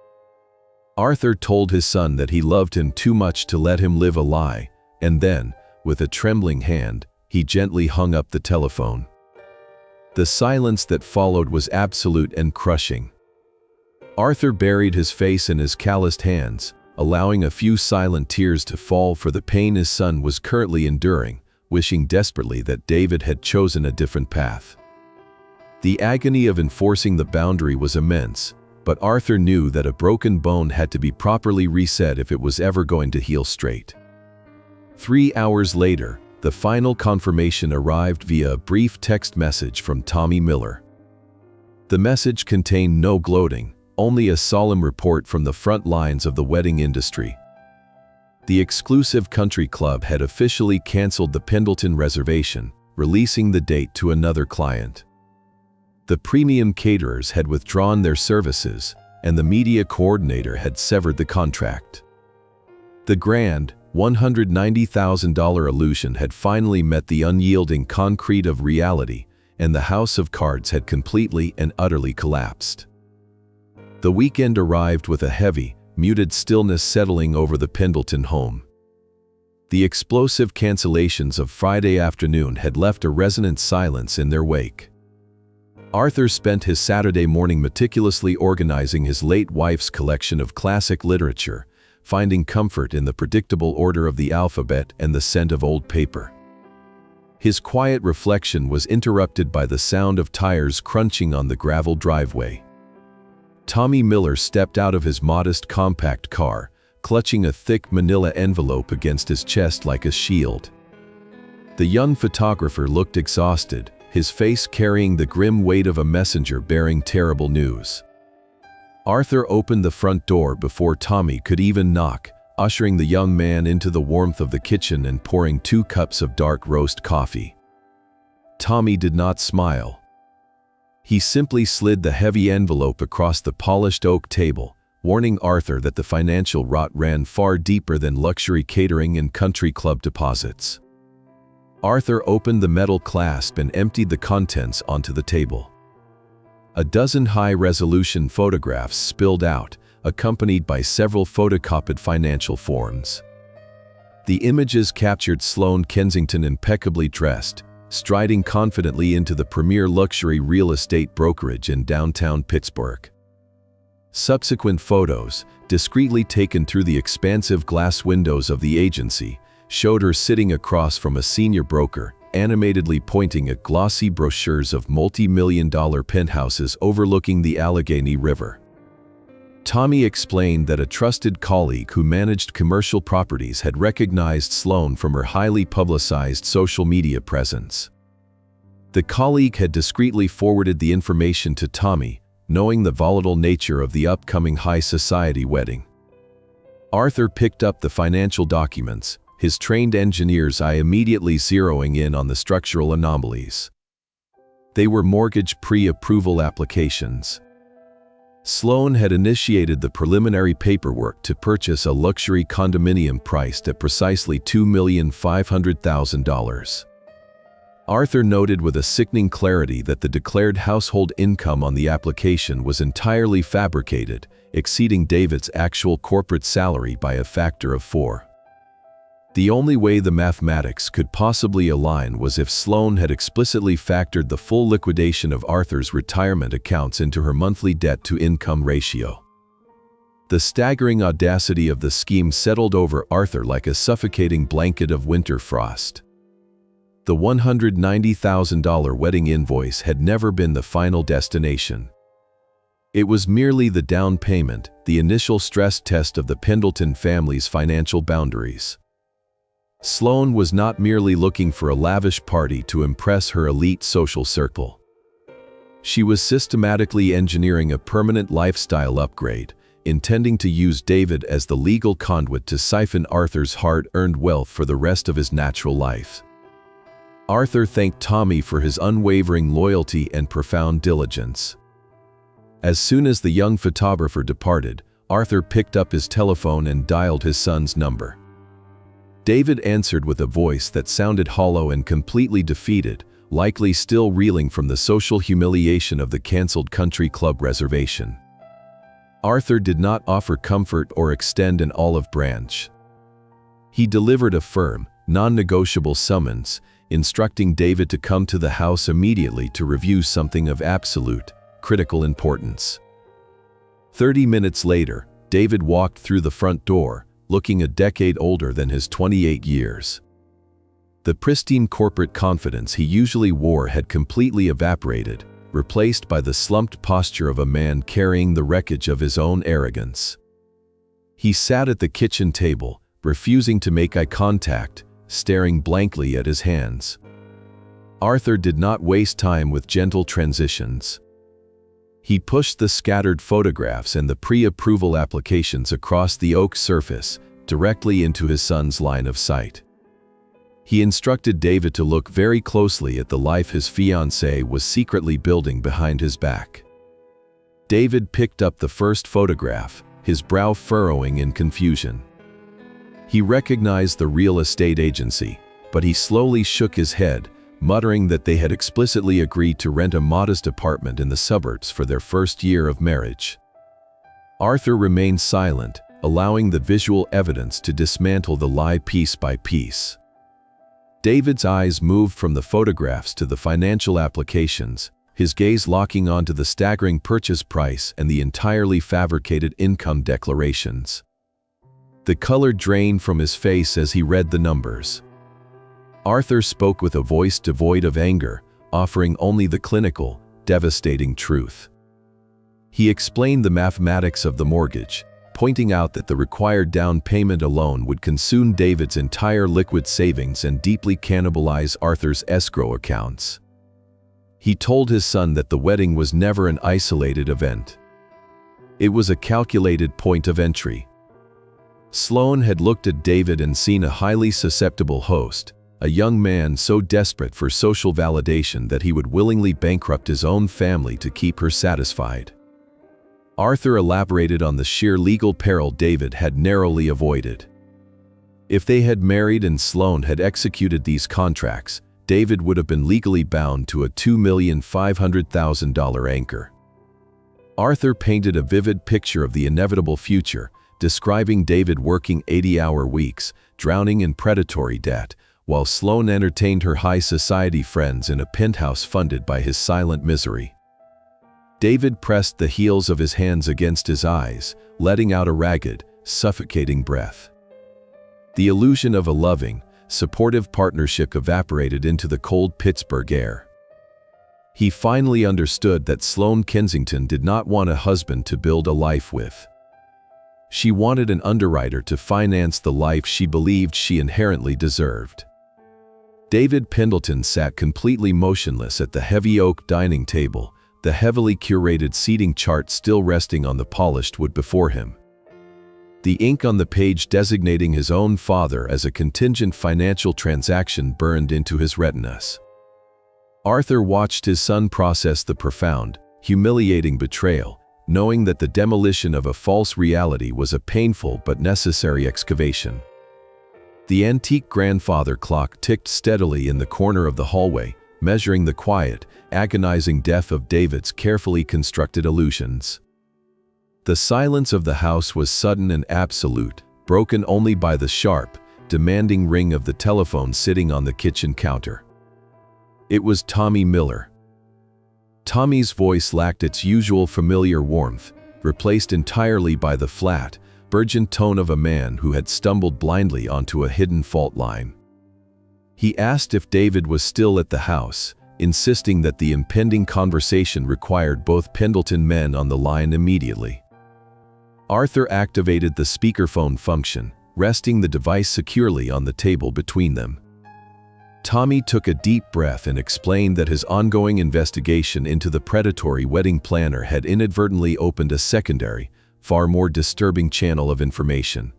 Arthur told his son that he loved him too much to let him live a lie, and then, with a trembling hand, he gently hung up the telephone. The silence that followed was absolute and crushing. Arthur buried his face in his calloused hands, allowing a few silent tears to fall for the pain his son was currently enduring, wishing desperately that David had chosen a different path. The agony of enforcing the boundary was immense, but Arthur knew that a broken bone had to be properly reset if it was ever going to heal straight. 3 hours later, the final confirmation arrived via a brief text message from Tommy Miller. The message contained no gloating, only a solemn report from the front lines of the wedding industry. The exclusive country club had officially canceled the Pendleton reservation, releasing the date to another client. The premium caterers had withdrawn their services, and the media coordinator had severed the contract. The grand, $190,000 illusion had finally met the unyielding concrete of reality, and the house of cards had completely and utterly collapsed. The weekend arrived with a heavy, muted stillness settling over the Pendleton home. The explosive cancellations of Friday afternoon had left a resonant silence in their wake. Arthur spent his Saturday morning meticulously organizing his late wife's collection of classic literature, finding comfort in the predictable order of the alphabet and the scent of old paper. His quiet reflection was interrupted by the sound of tires crunching on the gravel driveway. Tommy Miller stepped out of his modest compact car, clutching a thick manila envelope against his chest like a shield. The young photographer looked exhausted, his face carrying the grim weight of a messenger bearing terrible news. Arthur opened the front door before Tommy could even knock, ushering the young man into the warmth of the kitchen and pouring 2 cups of dark roast coffee. Tommy did not smile. He simply slid the heavy envelope across the polished oak table, warning Arthur that the financial rot ran far deeper than luxury catering and country club deposits. Arthur opened the metal clasp and emptied the contents onto the table. A dozen high-resolution photographs spilled out, accompanied by several photocopied financial forms. The images captured Sloane Kensington impeccably dressed, striding confidently into the premier luxury real estate brokerage in downtown Pittsburgh. Subsequent photos, discreetly taken through the expansive glass windows of the agency, showed her sitting across from a senior broker, animatedly pointing at glossy brochures of multi-million-dollar penthouses overlooking the Allegheny River. Tommy explained that a trusted colleague who managed commercial properties had recognized Sloane from her highly publicized social media presence. The colleague had discreetly forwarded the information to Tommy, knowing the volatile nature of the upcoming high society wedding. Arthur picked up the financial documents, his trained engineer's eye immediately zeroing in on the structural anomalies. They were mortgage pre-approval applications. Sloane had initiated the preliminary paperwork to purchase a luxury condominium priced at precisely $2,500,000. Arthur noted with a sickening clarity that the declared household income on the application was entirely fabricated, exceeding David's actual corporate salary by a factor of 4. The only way the mathematics could possibly align was if Sloane had explicitly factored the full liquidation of Arthur's retirement accounts into her monthly debt-to-income ratio. The staggering audacity of the scheme settled over Arthur like a suffocating blanket of winter frost. The $190,000 wedding invoice had never been the final destination. It was merely the down payment, the initial stress test of the Pendleton family's financial boundaries. Sloane was not merely looking for a lavish party to impress her elite social circle. She was systematically engineering a permanent lifestyle upgrade, intending to use David as the legal conduit to siphon Arthur's hard-earned wealth for the rest of his natural life. Arthur thanked Tommy for his unwavering loyalty and profound diligence. As soon as the young photographer departed, Arthur picked up his telephone and dialed his son's number. David answered with a voice that sounded hollow and completely defeated, likely still reeling from the social humiliation of the canceled country club reservation. Arthur did not offer comfort or extend an olive branch. He delivered a firm, non-negotiable summons, instructing David to come to the house immediately to review something of absolute, critical importance. 30 minutes later, David walked through the front door, looking a decade older than his 28 years. The pristine corporate confidence he usually wore had completely evaporated, replaced by the slumped posture of a man carrying the wreckage of his own arrogance. He sat at the kitchen table, refusing to make eye contact, staring blankly at his hands. Arthur did not waste time with gentle transitions. He pushed the scattered photographs and the pre-approval applications across the oak surface, directly into his son's line of sight. He instructed David to look very closely at the life his fiancée was secretly building behind his back. David picked up the first photograph, his brow furrowing in confusion. He recognized the real estate agency, but he slowly shook his head, muttering that they had explicitly agreed to rent a modest apartment in the suburbs for their first year of marriage. Arthur remained silent, allowing the visual evidence to dismantle the lie piece by piece. David's eyes moved from the photographs to the financial applications, his gaze locking onto the staggering purchase price and the entirely fabricated income declarations. The color drained from his face as he read the numbers. Arthur spoke with a voice devoid of anger, offering only the clinical, devastating truth. He explained the mathematics of the mortgage, pointing out that the required down payment alone would consume David's entire liquid savings and deeply cannibalize Arthur's escrow accounts. He told his son that the wedding was never an isolated event. It was a calculated point of entry. Sloan had looked at David and seen a highly susceptible host, a young man so desperate for social validation that he would willingly bankrupt his own family to keep her satisfied. Arthur elaborated on the sheer legal peril David had narrowly avoided. If they had married and Sloan had executed these contracts, David would have been legally bound to a $2,500,000 anchor. Arthur painted a vivid picture of the inevitable future, describing David working 80-hour weeks, drowning in predatory debt, while Sloan entertained her high society friends in a penthouse funded by his silent misery. David pressed the heels of his hands against his eyes, letting out a ragged, suffocating breath. The illusion of a loving, supportive partnership evaporated into the cold Pittsburgh air. He finally understood that Sloan Kensington did not want a husband to build a life with. She wanted an underwriter to finance the life she believed she inherently deserved. David Pendleton sat completely motionless at the heavy oak dining table, the heavily curated seating chart still resting on the polished wood before him. The ink on the page designating his own father as a contingent financial transaction burned into his retinas. Arthur watched his son process the profound, humiliating betrayal, knowing that the demolition of a false reality was a painful but necessary excavation. The antique grandfather clock ticked steadily in the corner of the hallway, measuring the quiet, agonizing death of David's carefully constructed illusions. The silence of the house was sudden and absolute, broken only by the sharp, demanding ring of the telephone sitting on the kitchen counter. It was Tommy Miller. Tommy's voice lacked its usual familiar warmth, replaced entirely by the flat, burgeoned tone of a man who had stumbled blindly onto a hidden fault line. He asked if David was still at the house, insisting that the impending conversation required both Pendleton men on the line immediately. Arthur activated the speakerphone function, resting the device securely on the table between them. Tommy took a deep breath and explained that his ongoing investigation into the predatory wedding planner had inadvertently opened a secondary, far more disturbing channel of information.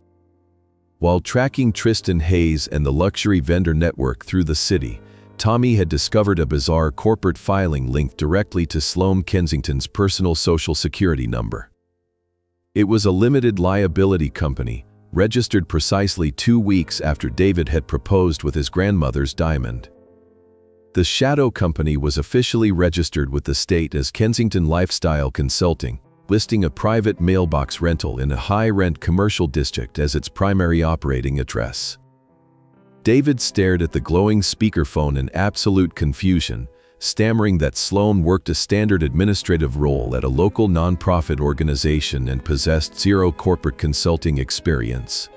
While tracking Tristan Hayes and the luxury vendor network through the city, Tommy had discovered a bizarre corporate filing linked directly to Sloan Kensington's personal Social Security number. It was a limited liability company, registered precisely 2 weeks after David had proposed with his grandmother's diamond. The shadow company was officially registered with the state as Kensington Lifestyle Consulting, listing a private mailbox rental in a high-rent commercial district as its primary operating address. David stared at the glowing speakerphone in absolute confusion, stammering that Sloan worked a standard administrative role at a local nonprofit organization and possessed zero corporate consulting experience.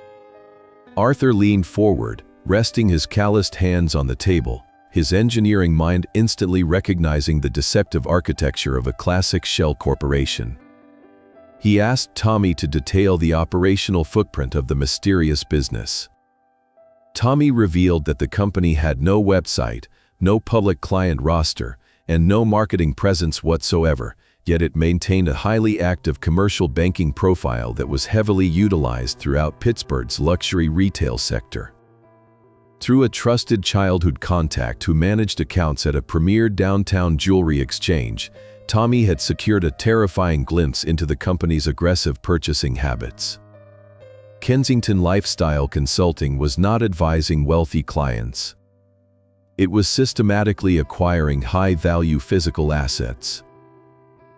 Arthur leaned forward, resting his calloused hands on the table, his engineering mind instantly recognizing the deceptive architecture of a classic shell corporation. He asked Tommy to detail the operational footprint of the mysterious business. Tommy revealed that the company had no website, no public client roster, and no marketing presence whatsoever, yet it maintained a highly active commercial banking profile that was heavily utilized throughout Pittsburgh's luxury retail sector. Through a trusted childhood contact who managed accounts at a premier downtown jewelry exchange, Tommy had secured a terrifying glimpse into the company's aggressive purchasing habits. Kensington Lifestyle Consulting was not advising wealthy clients. It was systematically acquiring high-value physical assets.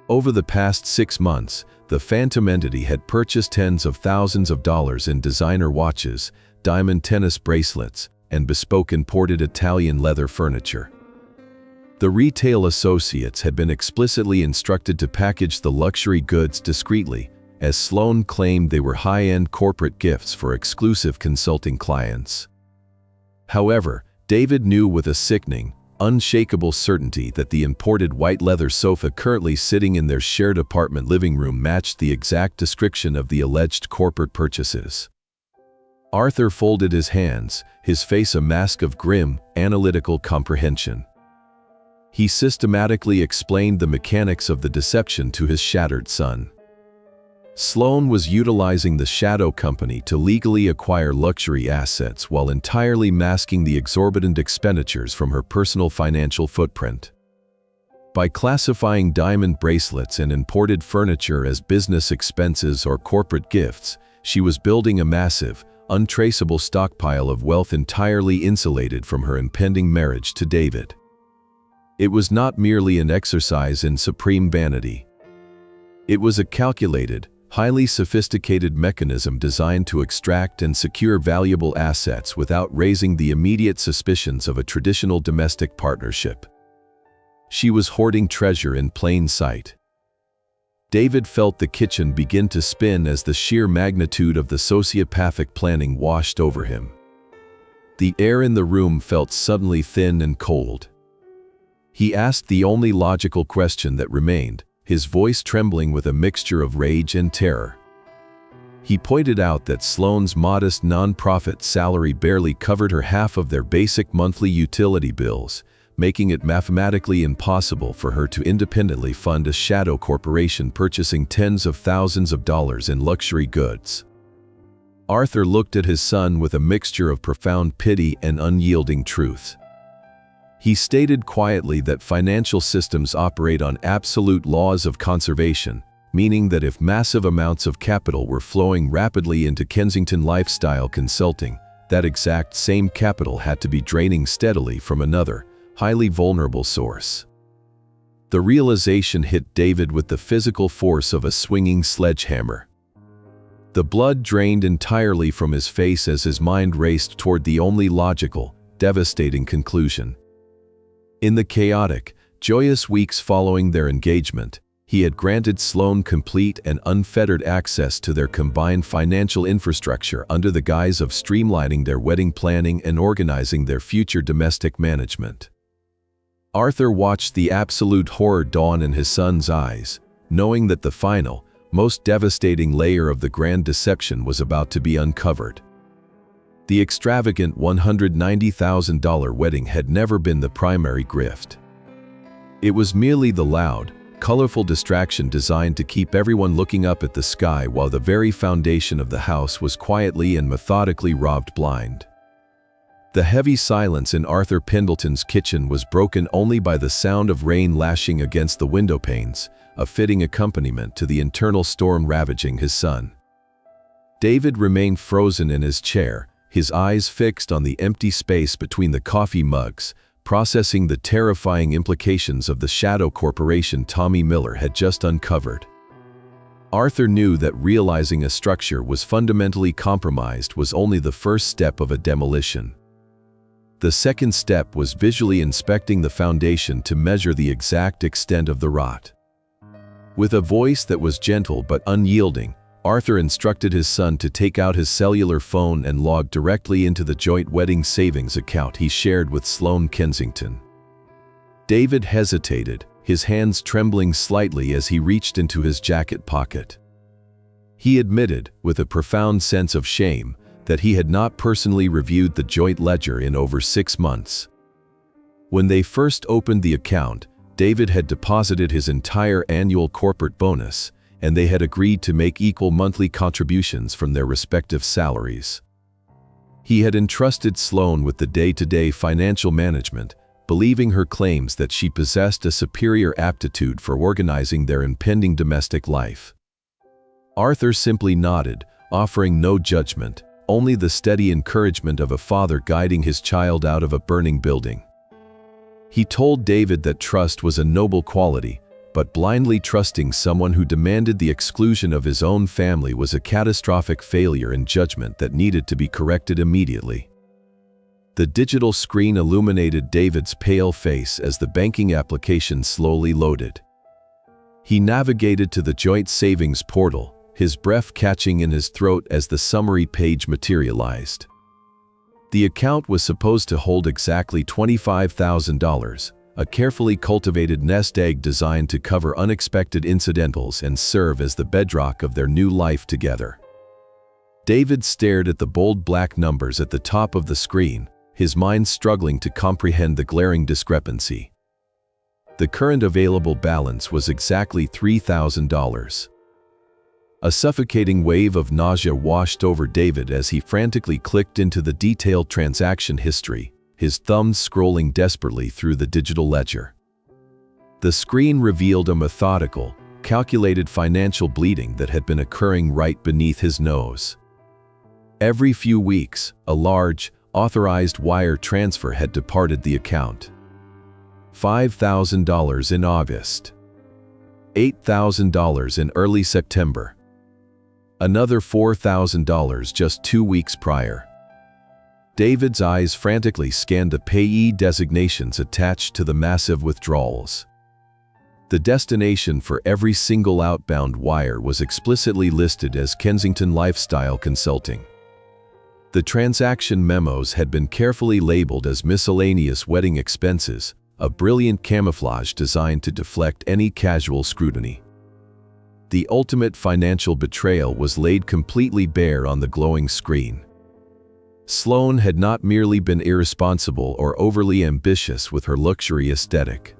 Over the past 6 months, the phantom entity had purchased tens of thousands of dollars in designer watches, diamond tennis bracelets, and bespoke imported Italian leather furniture. The retail associates had been explicitly instructed to package the luxury goods discreetly, as Sloan claimed they were high-end corporate gifts for exclusive consulting clients. However, David knew with a sickening, unshakable certainty that the imported white leather sofa currently sitting in their shared apartment living room matched the exact description of the alleged corporate purchases. Arthur folded his hands, his face a mask of grim, analytical comprehension. He systematically explained the mechanics of the deception to his shattered son. Sloan was utilizing the shadow company to legally acquire luxury assets while entirely masking the exorbitant expenditures from her personal financial footprint. By classifying diamond bracelets and imported furniture as business expenses or corporate gifts, she was building a massive, untraceable stockpile of wealth entirely insulated from her impending marriage to David. It was not merely an exercise in supreme vanity. It was a calculated, highly sophisticated mechanism designed to extract and secure valuable assets without raising the immediate suspicions of a traditional domestic partnership. She was hoarding treasure in plain sight. David felt the kitchen begin to spin as the sheer magnitude of the sociopathic planning washed over him. The air in the room felt suddenly thin and cold. He asked the only logical question that remained, his voice trembling with a mixture of rage and terror. He pointed out that Sloan's modest non-profit salary barely covered her half of their basic monthly utility bills, making it mathematically impossible for her to independently fund a shadow corporation purchasing tens of thousands of dollars in luxury goods. Arthur looked at his son with a mixture of profound pity and unyielding truth. He stated quietly that financial systems operate on absolute laws of conservation, meaning that if massive amounts of capital were flowing rapidly into Kensington Lifestyle Consulting, that exact same capital had to be draining steadily from another, highly vulnerable source. The realization hit David with the physical force of a swinging sledgehammer. The blood drained entirely from his face as his mind raced toward the only logical, devastating conclusion. In the chaotic, joyous weeks following their engagement, he had granted Sloan complete and unfettered access to their combined financial infrastructure under the guise of streamlining their wedding planning and organizing their future domestic management. Arthur watched the absolute horror dawn in his son's eyes, knowing that the final, most devastating layer of the grand deception was about to be uncovered. The extravagant $190,000 wedding had never been the primary grift. It was merely the loud, colorful distraction designed to keep everyone looking up at the sky while the very foundation of the house was quietly and methodically robbed blind. The heavy silence in Arthur Pendleton's kitchen was broken only by the sound of rain lashing against the window panes, a fitting accompaniment to the internal storm ravaging his son. David remained frozen in his chair, his eyes fixed on the empty space between the coffee mugs, processing the terrifying implications of the shadow corporation Tommy Miller had just uncovered. Arthur knew that realizing a structure was fundamentally compromised was only the first step of a demolition. The second step was visually inspecting the foundation to measure the exact extent of the rot. With a voice that was gentle but unyielding, Arthur instructed his son to take out his cellular phone and log directly into the joint wedding savings account he shared with Sloan Kensington. David hesitated, his hands trembling slightly as he reached into his jacket pocket. He admitted, with a profound sense of shame, that he had not personally reviewed the joint ledger in over 6 months. When they first opened the account, David had deposited his entire annual corporate bonus, and they had agreed to make equal monthly contributions from their respective salaries. He had entrusted Sloan with the day-to-day financial management, believing her claims that she possessed a superior aptitude for organizing their impending domestic life. Arthur simply nodded, offering no judgment, only the steady encouragement of a father guiding his child out of a burning building. He told David that trust was a noble quality, but blindly trusting someone who demanded the exclusion of his own family was a catastrophic failure in judgment that needed to be corrected immediately. The digital screen illuminated David's pale face as the banking application slowly loaded. He navigated to the joint savings portal, his breath catching in his throat as the summary page materialized. The account was supposed to hold exactly $25,000, a carefully cultivated nest egg designed to cover unexpected incidentals and serve as the bedrock of their new life together. David stared at the bold black numbers at the top of the screen, his mind struggling to comprehend the glaring discrepancy. The current available balance was exactly $3,000. A suffocating wave of nausea washed over David as he frantically clicked into the detailed transaction history, his thumbs scrolling desperately through the digital ledger. The screen revealed a methodical, calculated financial bleeding that had been occurring right beneath his nose. Every few weeks, a large, authorized wire transfer had departed the account. $5,000 in August. $8,000 in early September. Another $4,000 just 2 weeks prior. David's eyes frantically scanned the payee designations attached to the massive withdrawals. The destination for every single outbound wire was explicitly listed as Kensington Lifestyle Consulting. The transaction memos had been carefully labeled as miscellaneous wedding expenses, a brilliant camouflage designed to deflect any casual scrutiny. The ultimate financial betrayal was laid completely bare on the glowing screen. Sloane had not merely been irresponsible or overly ambitious with her luxury aesthetic.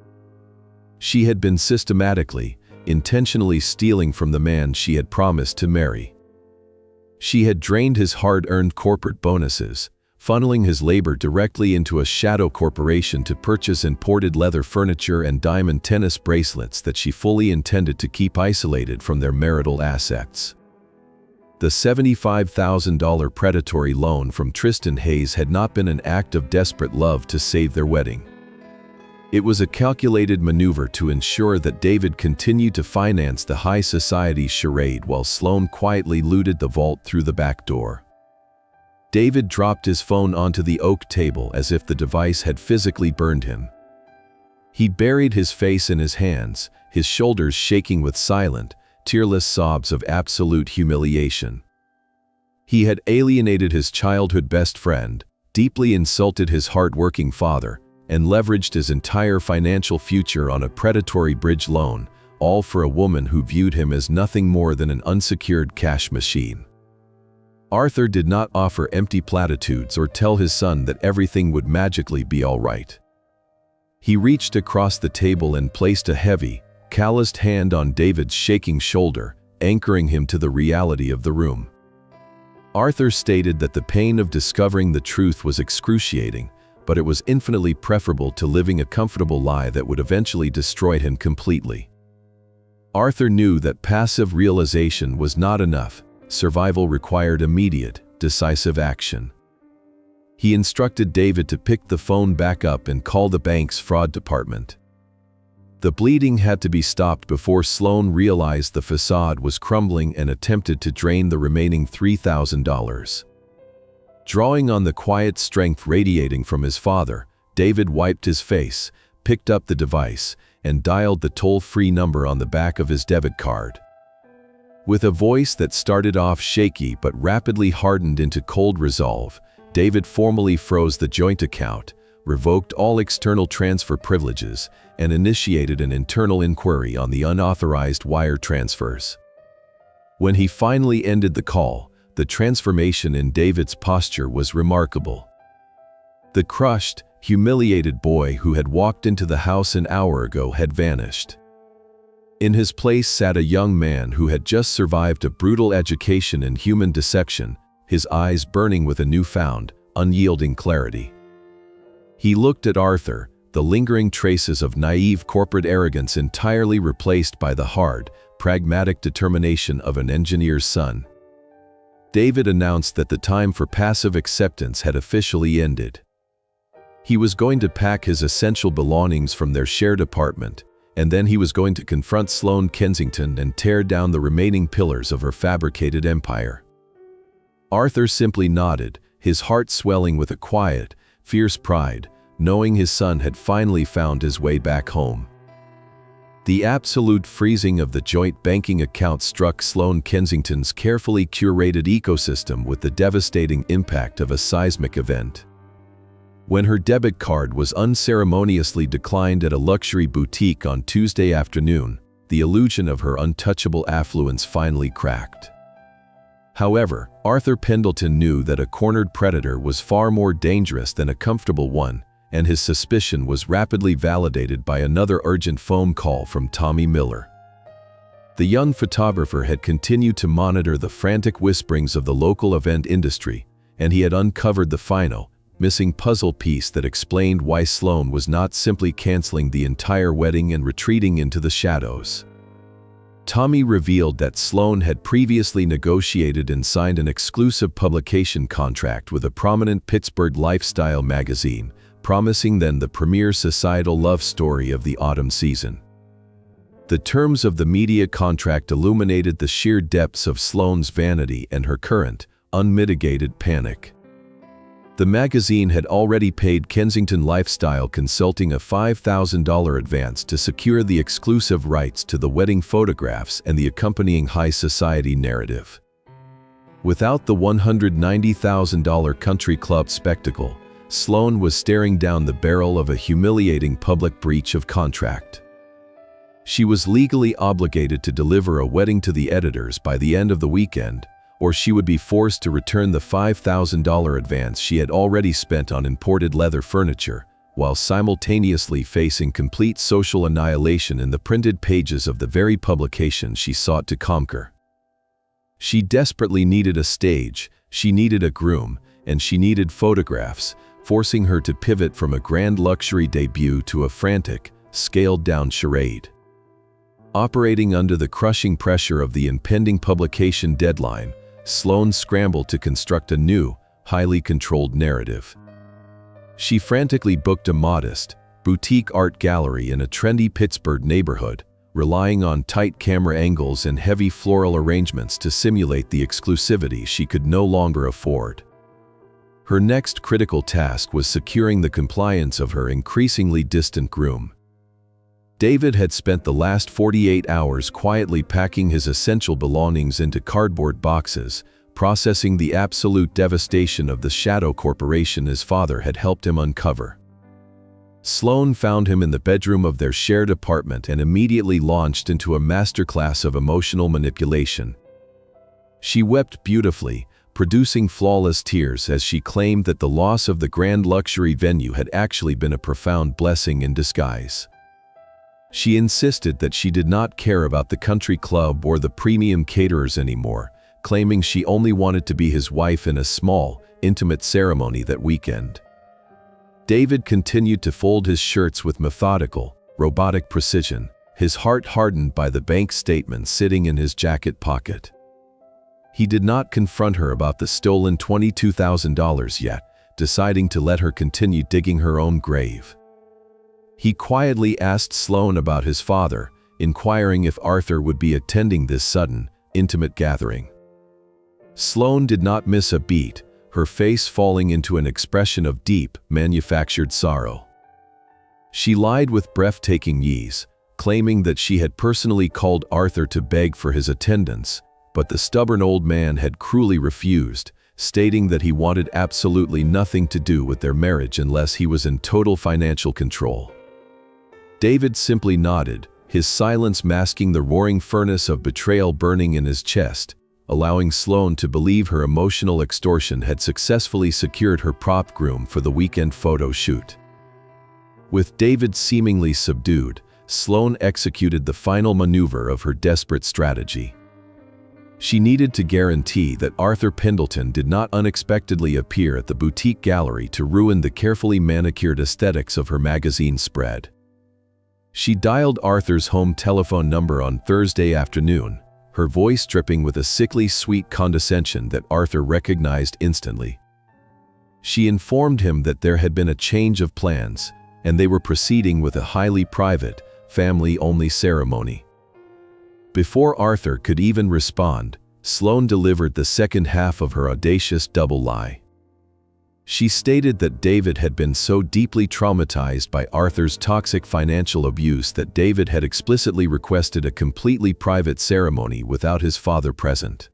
She had been systematically, intentionally stealing from the man she had promised to marry. She had drained his hard-earned corporate bonuses, funneling his labor directly into a shadow corporation to purchase imported leather furniture and diamond tennis bracelets that she fully intended to keep isolated from their marital assets. The $75,000 predatory loan from Tristan Hayes had not been an act of desperate love to save their wedding. It was a calculated maneuver to ensure that David continued to finance the high society charade while Sloane quietly looted the vault through the back door. David dropped his phone onto the oak table as if the device had physically burned him. He buried his face in his hands, his shoulders shaking with silent, tearless sobs of absolute humiliation. He had alienated his childhood best friend, deeply insulted his hard-working father, and leveraged his entire financial future on a predatory bridge loan, all for a woman who viewed him as nothing more than an unsecured cash machine. Arthur did not offer empty platitudes or tell his son that everything would magically be all right. He reached across the table and placed a heavy, calloused hand on David's shaking shoulder, anchoring him to the reality of the room. Arthur stated that the pain of discovering the truth was excruciating, but it was infinitely preferable to living a comfortable lie that would eventually destroy him completely. Arthur knew that passive realization was not enough. Survival required immediate, decisive action. He instructed David to pick the phone back up and call the bank's fraud department. The bleeding had to be stopped before Sloane realized the facade was crumbling and attempted to drain the remaining $3,000. Drawing on the quiet strength radiating from his father, David wiped his face, picked up the device, and dialed the toll-free number on the back of his debit card. With a voice that started off shaky but rapidly hardened into cold resolve, David formally froze the joint account, revoked all external transfer privileges, and initiated an internal inquiry on the unauthorized wire transfers. When he finally ended the call, the transformation in David's posture was remarkable. The crushed, humiliated boy who had walked into the house an hour ago had vanished. In his place sat a young man who had just survived a brutal education in human deception, his eyes burning with a newfound, unyielding clarity. He looked at Arthur, the lingering traces of naive corporate arrogance entirely replaced by the hard, pragmatic determination of an engineer's son. David announced that the time for passive acceptance had officially ended. He was going to pack his essential belongings from their shared apartment, and then he was going to confront Sloane Kensington and tear down the remaining pillars of her fabricated empire. Arthur simply nodded, his heart swelling with a quiet, fierce pride, knowing his son had finally found his way back home. The absolute freezing of the joint banking account struck Sloane Kensington's carefully curated ecosystem with the devastating impact of a seismic event. When her debit card was unceremoniously declined at a luxury boutique on Tuesday afternoon, the illusion of her untouchable affluence finally cracked. However, Arthur Pendleton knew that a cornered predator was far more dangerous than a comfortable one, and his suspicion was rapidly validated by another urgent phone call from Tommy Miller. The young photographer had continued to monitor the frantic whisperings of the local event industry, and he had uncovered the final, missing puzzle piece that explained why Sloane was not simply canceling the entire wedding and retreating into the shadows. Tommy revealed that Sloane had previously negotiated and signed an exclusive publication contract with a prominent Pittsburgh lifestyle magazine, promising them the premier societal love story of the autumn season. The terms of the media contract illuminated the sheer depths of Sloane's vanity and her current, unmitigated panic. The magazine had already paid Kensington Lifestyle Consulting a $5,000 advance to secure the exclusive rights to the wedding photographs and the accompanying high society narrative. Without the $190,000 country club spectacle, Sloane was staring down the barrel of a humiliating public breach of contract. She was legally obligated to deliver a wedding to the editors by the end of the weekend, or she would be forced to return the $5,000 advance she had already spent on imported leather furniture, while simultaneously facing complete social annihilation in the printed pages of the very publication she sought to conquer. She desperately needed a stage, she needed a groom, and she needed photographs, forcing her to pivot from a grand luxury debut to a frantic, scaled-down charade. Operating under the crushing pressure of the impending publication deadline, Sloane scrambled to construct a new, highly controlled narrative. She frantically booked a modest, boutique art gallery in a trendy Pittsburgh neighborhood, relying on tight camera angles and heavy floral arrangements to simulate the exclusivity she could no longer afford. Her next critical task was securing the compliance of her increasingly distant groom. David had spent the last 48 hours quietly packing his essential belongings into cardboard boxes, processing the absolute devastation of the shadow corporation his father had helped him uncover. Sloane found him in the bedroom of their shared apartment and immediately launched into a masterclass of emotional manipulation. She wept beautifully, producing flawless tears as she claimed that the loss of the grand luxury venue had actually been a profound blessing in disguise. She insisted that she did not care about the country club or the premium caterers anymore, claiming she only wanted to be his wife in a small, intimate ceremony that weekend. David continued to fold his shirts with methodical, robotic precision, his heart hardened by the bank statement sitting in his jacket pocket. He did not confront her about the stolen $22,000 yet, deciding to let her continue digging her own grave. He quietly asked Sloane about his father, inquiring if Arthur would be attending this sudden, intimate gathering. Sloane did not miss a beat, her face falling into an expression of deep, manufactured sorrow. She lied with breathtaking ease, claiming that she had personally called Arthur to beg for his attendance, but the stubborn old man had cruelly refused, stating that he wanted absolutely nothing to do with their marriage unless he was in total financial control. David simply nodded, his silence masking the roaring furnace of betrayal burning in his chest, allowing Sloane to believe her emotional extortion had successfully secured her prop groom for the weekend photo shoot. With David seemingly subdued, Sloane executed the final maneuver of her desperate strategy. She needed to guarantee that Arthur Pendleton did not unexpectedly appear at the boutique gallery to ruin the carefully manicured aesthetics of her magazine spread. She dialed Arthur's home telephone number on Thursday afternoon, her voice dripping with a sickly sweet condescension that Arthur recognized instantly. She informed him that there had been a change of plans, and they were proceeding with a highly private, family-only ceremony. Before Arthur could even respond, Sloane delivered the second half of her audacious double lie. She stated that David had been so deeply traumatized by Arthur's toxic financial abuse that David had explicitly requested a completely private ceremony without his father present.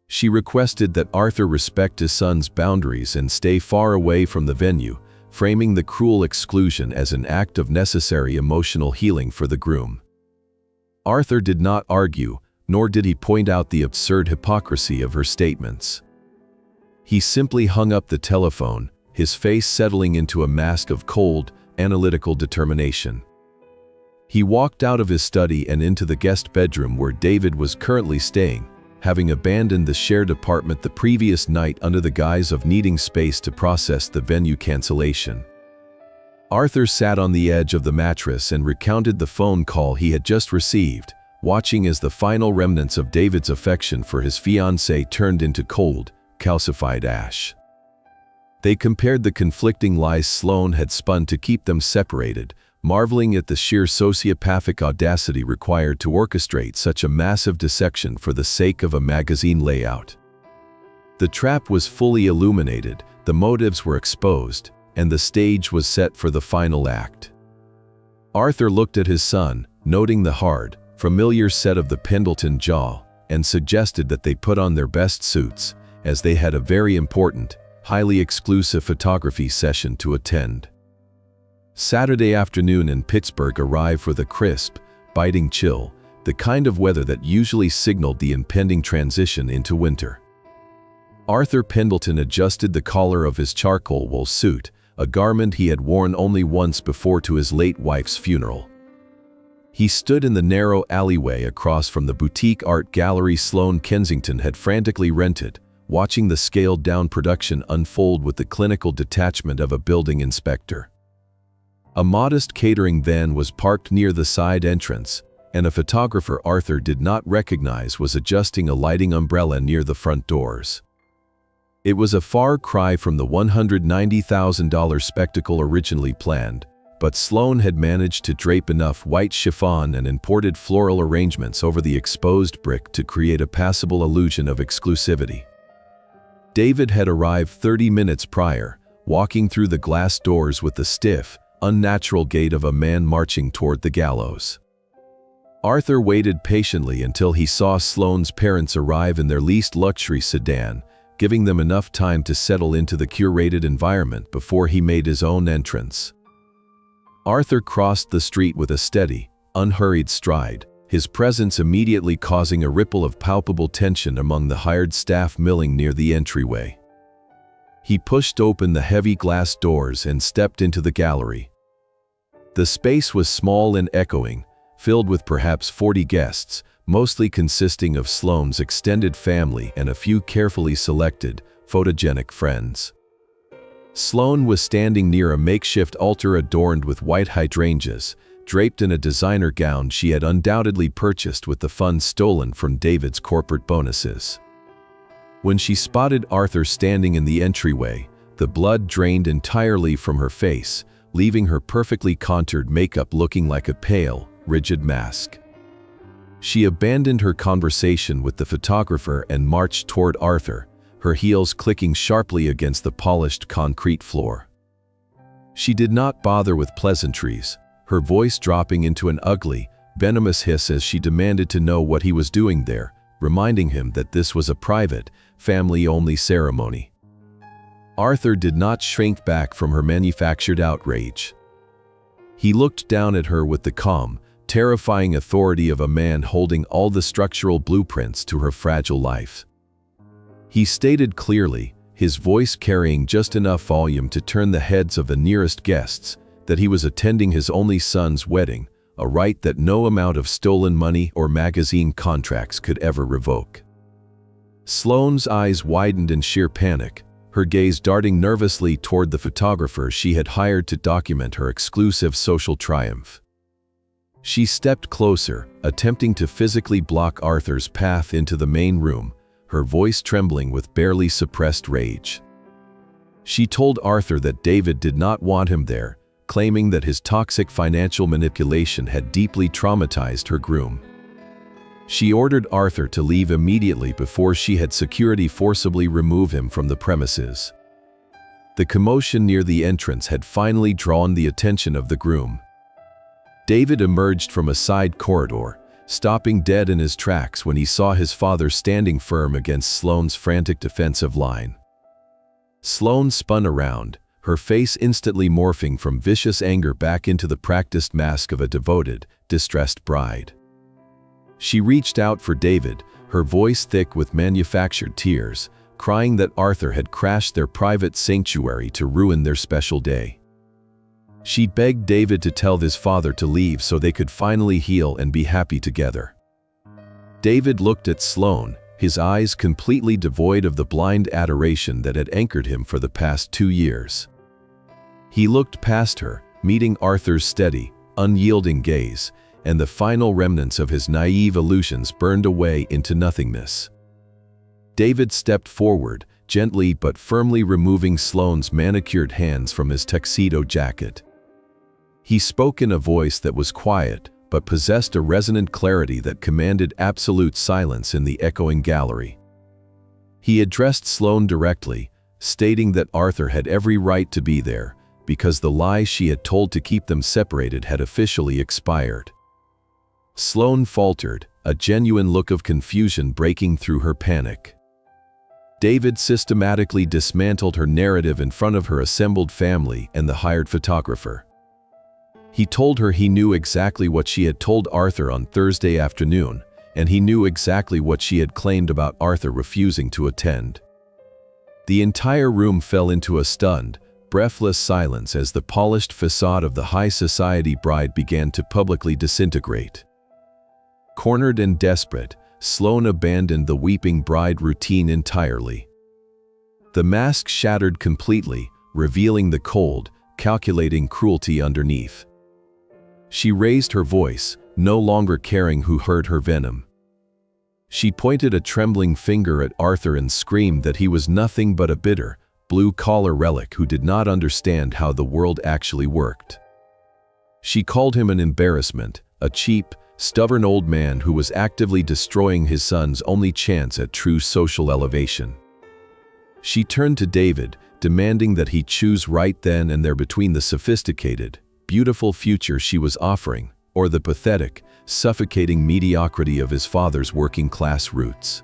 She requested that Arthur respect his son's boundaries and stay far away from the venue, framing the cruel exclusion as an act of necessary emotional healing for the groom. Arthur did not argue, nor did he point out the absurd hypocrisy of her statements. He simply hung up the telephone, his face settling into a mask of cold, analytical determination. He walked out of his study and into the guest bedroom where David was currently staying, having abandoned the shared apartment the previous night under the guise of needing space to process the venue cancellation. Arthur sat on the edge of the mattress and recounted the phone call he had just received, watching as the final remnants of David's affection for his fiancée turned into cold, calcified ash. They compared the conflicting lies Sloane had spun to keep them separated, marveling at the sheer sociopathic audacity required to orchestrate such a massive dissection for the sake of a magazine layout. The trap was fully illuminated, the motives were exposed, and the stage was set for the final act. Arthur looked at his son, noting the hard, familiar set of the Pendleton jaw, and suggested that they put on their best suits, as they had a very important, highly exclusive photography session to attend. Saturday afternoon in Pittsburgh arrived with a crisp, biting chill, the kind of weather that usually signaled the impending transition into winter. Arthur Pendleton adjusted the collar of his charcoal wool suit, a garment he had worn only once before to his late wife's funeral. He stood in the narrow alleyway across from the boutique art gallery Sloane Kensington had frantically rented, watching the scaled-down production unfold with the clinical detachment of a building inspector. A modest catering van was parked near the side entrance, and a photographer Arthur did not recognize was adjusting a lighting umbrella near the front doors. It was a far cry from the $190,000 spectacle originally planned, but Sloane had managed to drape enough white chiffon and imported floral arrangements over the exposed brick to create a passable illusion of exclusivity. David had arrived 30 minutes prior, walking through the glass doors with the stiff, unnatural gait of a man marching toward the gallows. Arthur waited patiently until he saw Sloane's parents arrive in their least luxury sedan, giving them enough time to settle into the curated environment before he made his own entrance. Arthur crossed the street with a steady, unhurried stride, his presence immediately causing a ripple of palpable tension among the hired staff milling near the entryway. He pushed open the heavy glass doors and stepped into the gallery. The space was small and echoing, filled with perhaps 40 guests, mostly consisting of Sloane's extended family and a few carefully selected, photogenic friends. Sloane was standing near a makeshift altar adorned with white hydrangeas, draped in a designer gown she had undoubtedly purchased with the funds stolen from David's corporate bonuses. When she spotted Arthur standing in the entryway, the blood drained entirely from her face, leaving her perfectly contoured makeup looking like a pale, rigid mask. She abandoned her conversation with the photographer and marched toward Arthur, her heels clicking sharply against the polished concrete floor. She did not bother with pleasantries, her voice dropping into an ugly, venomous hiss as she demanded to know what he was doing there, reminding him that this was a private, family-only ceremony. Arthur did not shrink back from her manufactured outrage. He looked down at her with the calm, terrifying authority of a man holding all the structural blueprints to her fragile life. He stated clearly, his voice carrying just enough volume to turn the heads of the nearest guests, that he was attending his only son's wedding, a right that no amount of stolen money or magazine contracts could ever revoke. Sloane's eyes widened in sheer panic, her gaze darting nervously toward the photographer she had hired to document her exclusive social triumph. She stepped closer, attempting to physically block Arthur's path into the main room, her voice trembling with barely suppressed rage. She told Arthur that David did not want him there, claiming that his toxic financial manipulation had deeply traumatized her groom. She ordered Arthur to leave immediately before she had security forcibly remove him from the premises. The commotion near the entrance had finally drawn the attention of the groom. David emerged from a side corridor, stopping dead in his tracks when he saw his father standing firm against Sloane's frantic defensive line. Sloane spun around, her face instantly morphing from vicious anger back into the practiced mask of a devoted, distressed bride. She reached out for David, her voice thick with manufactured tears, crying that Arthur had crashed their private sanctuary to ruin their special day. She begged David to tell his father to leave so they could finally heal and be happy together. David looked at Sloane, his eyes completely devoid of the blind adoration that had anchored him for the past 2 years. He looked past her, meeting Arthur's steady, unyielding gaze, and the final remnants of his naive illusions burned away into nothingness. David stepped forward, gently but firmly removing Sloane's manicured hands from his tuxedo jacket. He spoke in a voice that was quiet, but possessed a resonant clarity that commanded absolute silence in the echoing gallery. He addressed Sloane directly, stating that Arthur had every right to be there, because the lie she had told to keep them separated had officially expired. Sloane faltered, a genuine look of confusion breaking through her panic. David systematically dismantled her narrative in front of her assembled family and the hired photographer. He told her he knew exactly what she had told Arthur on Thursday afternoon, and he knew exactly what she had claimed about Arthur refusing to attend. The entire room fell into a stunned, breathless silence as the polished facade of the high society bride began to publicly disintegrate. Cornered and desperate, Sloane abandoned the weeping bride routine entirely. The mask shattered completely, revealing the cold, calculating cruelty underneath. She raised her voice, no longer caring who heard her venom. She pointed a trembling finger at Arthur and screamed that he was nothing but a bitter, blue-collar relic who did not understand how the world actually worked. She called him an embarrassment, a cheap, stubborn old man who was actively destroying his son's only chance at true social elevation. She turned to David, demanding that he choose right then and there between the sophisticated, beautiful future she was offering, or the pathetic, suffocating mediocrity of his father's working-class roots.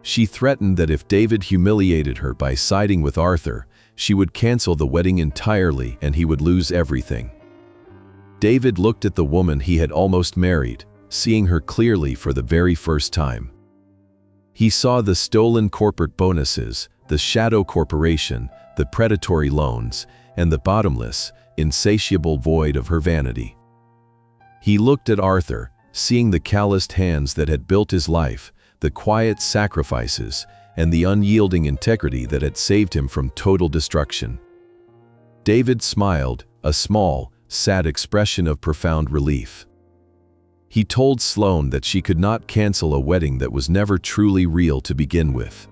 She threatened that if David humiliated her by siding with Arthur, she would cancel the wedding entirely and he would lose everything. David looked at the woman he had almost married, seeing her clearly for the very first time. He saw the stolen corporate bonuses, the shadow corporation, the predatory loans, and the bottomless, insatiable void of her vanity. He looked at Arthur, seeing the calloused hands that had built his life, the quiet sacrifices, and the unyielding integrity that had saved him from total destruction. David smiled, a small, sad expression of profound relief. He told Sloane that she could not cancel a wedding that was never truly real to begin with.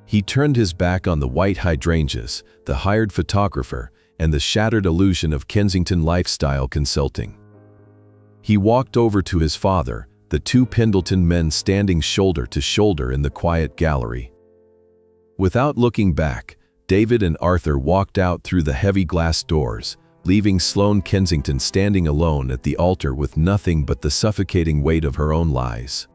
He turned his back on the white hydrangeas, the hired photographer, and the shattered illusion of Kensington lifestyle consulting. He walked over to his father, the two Pendleton men standing shoulder to shoulder in the quiet gallery. Without looking back, David and Arthur walked out through the heavy glass doors, leaving Sloane Kensington standing alone at the altar with nothing but the suffocating weight of her own lies.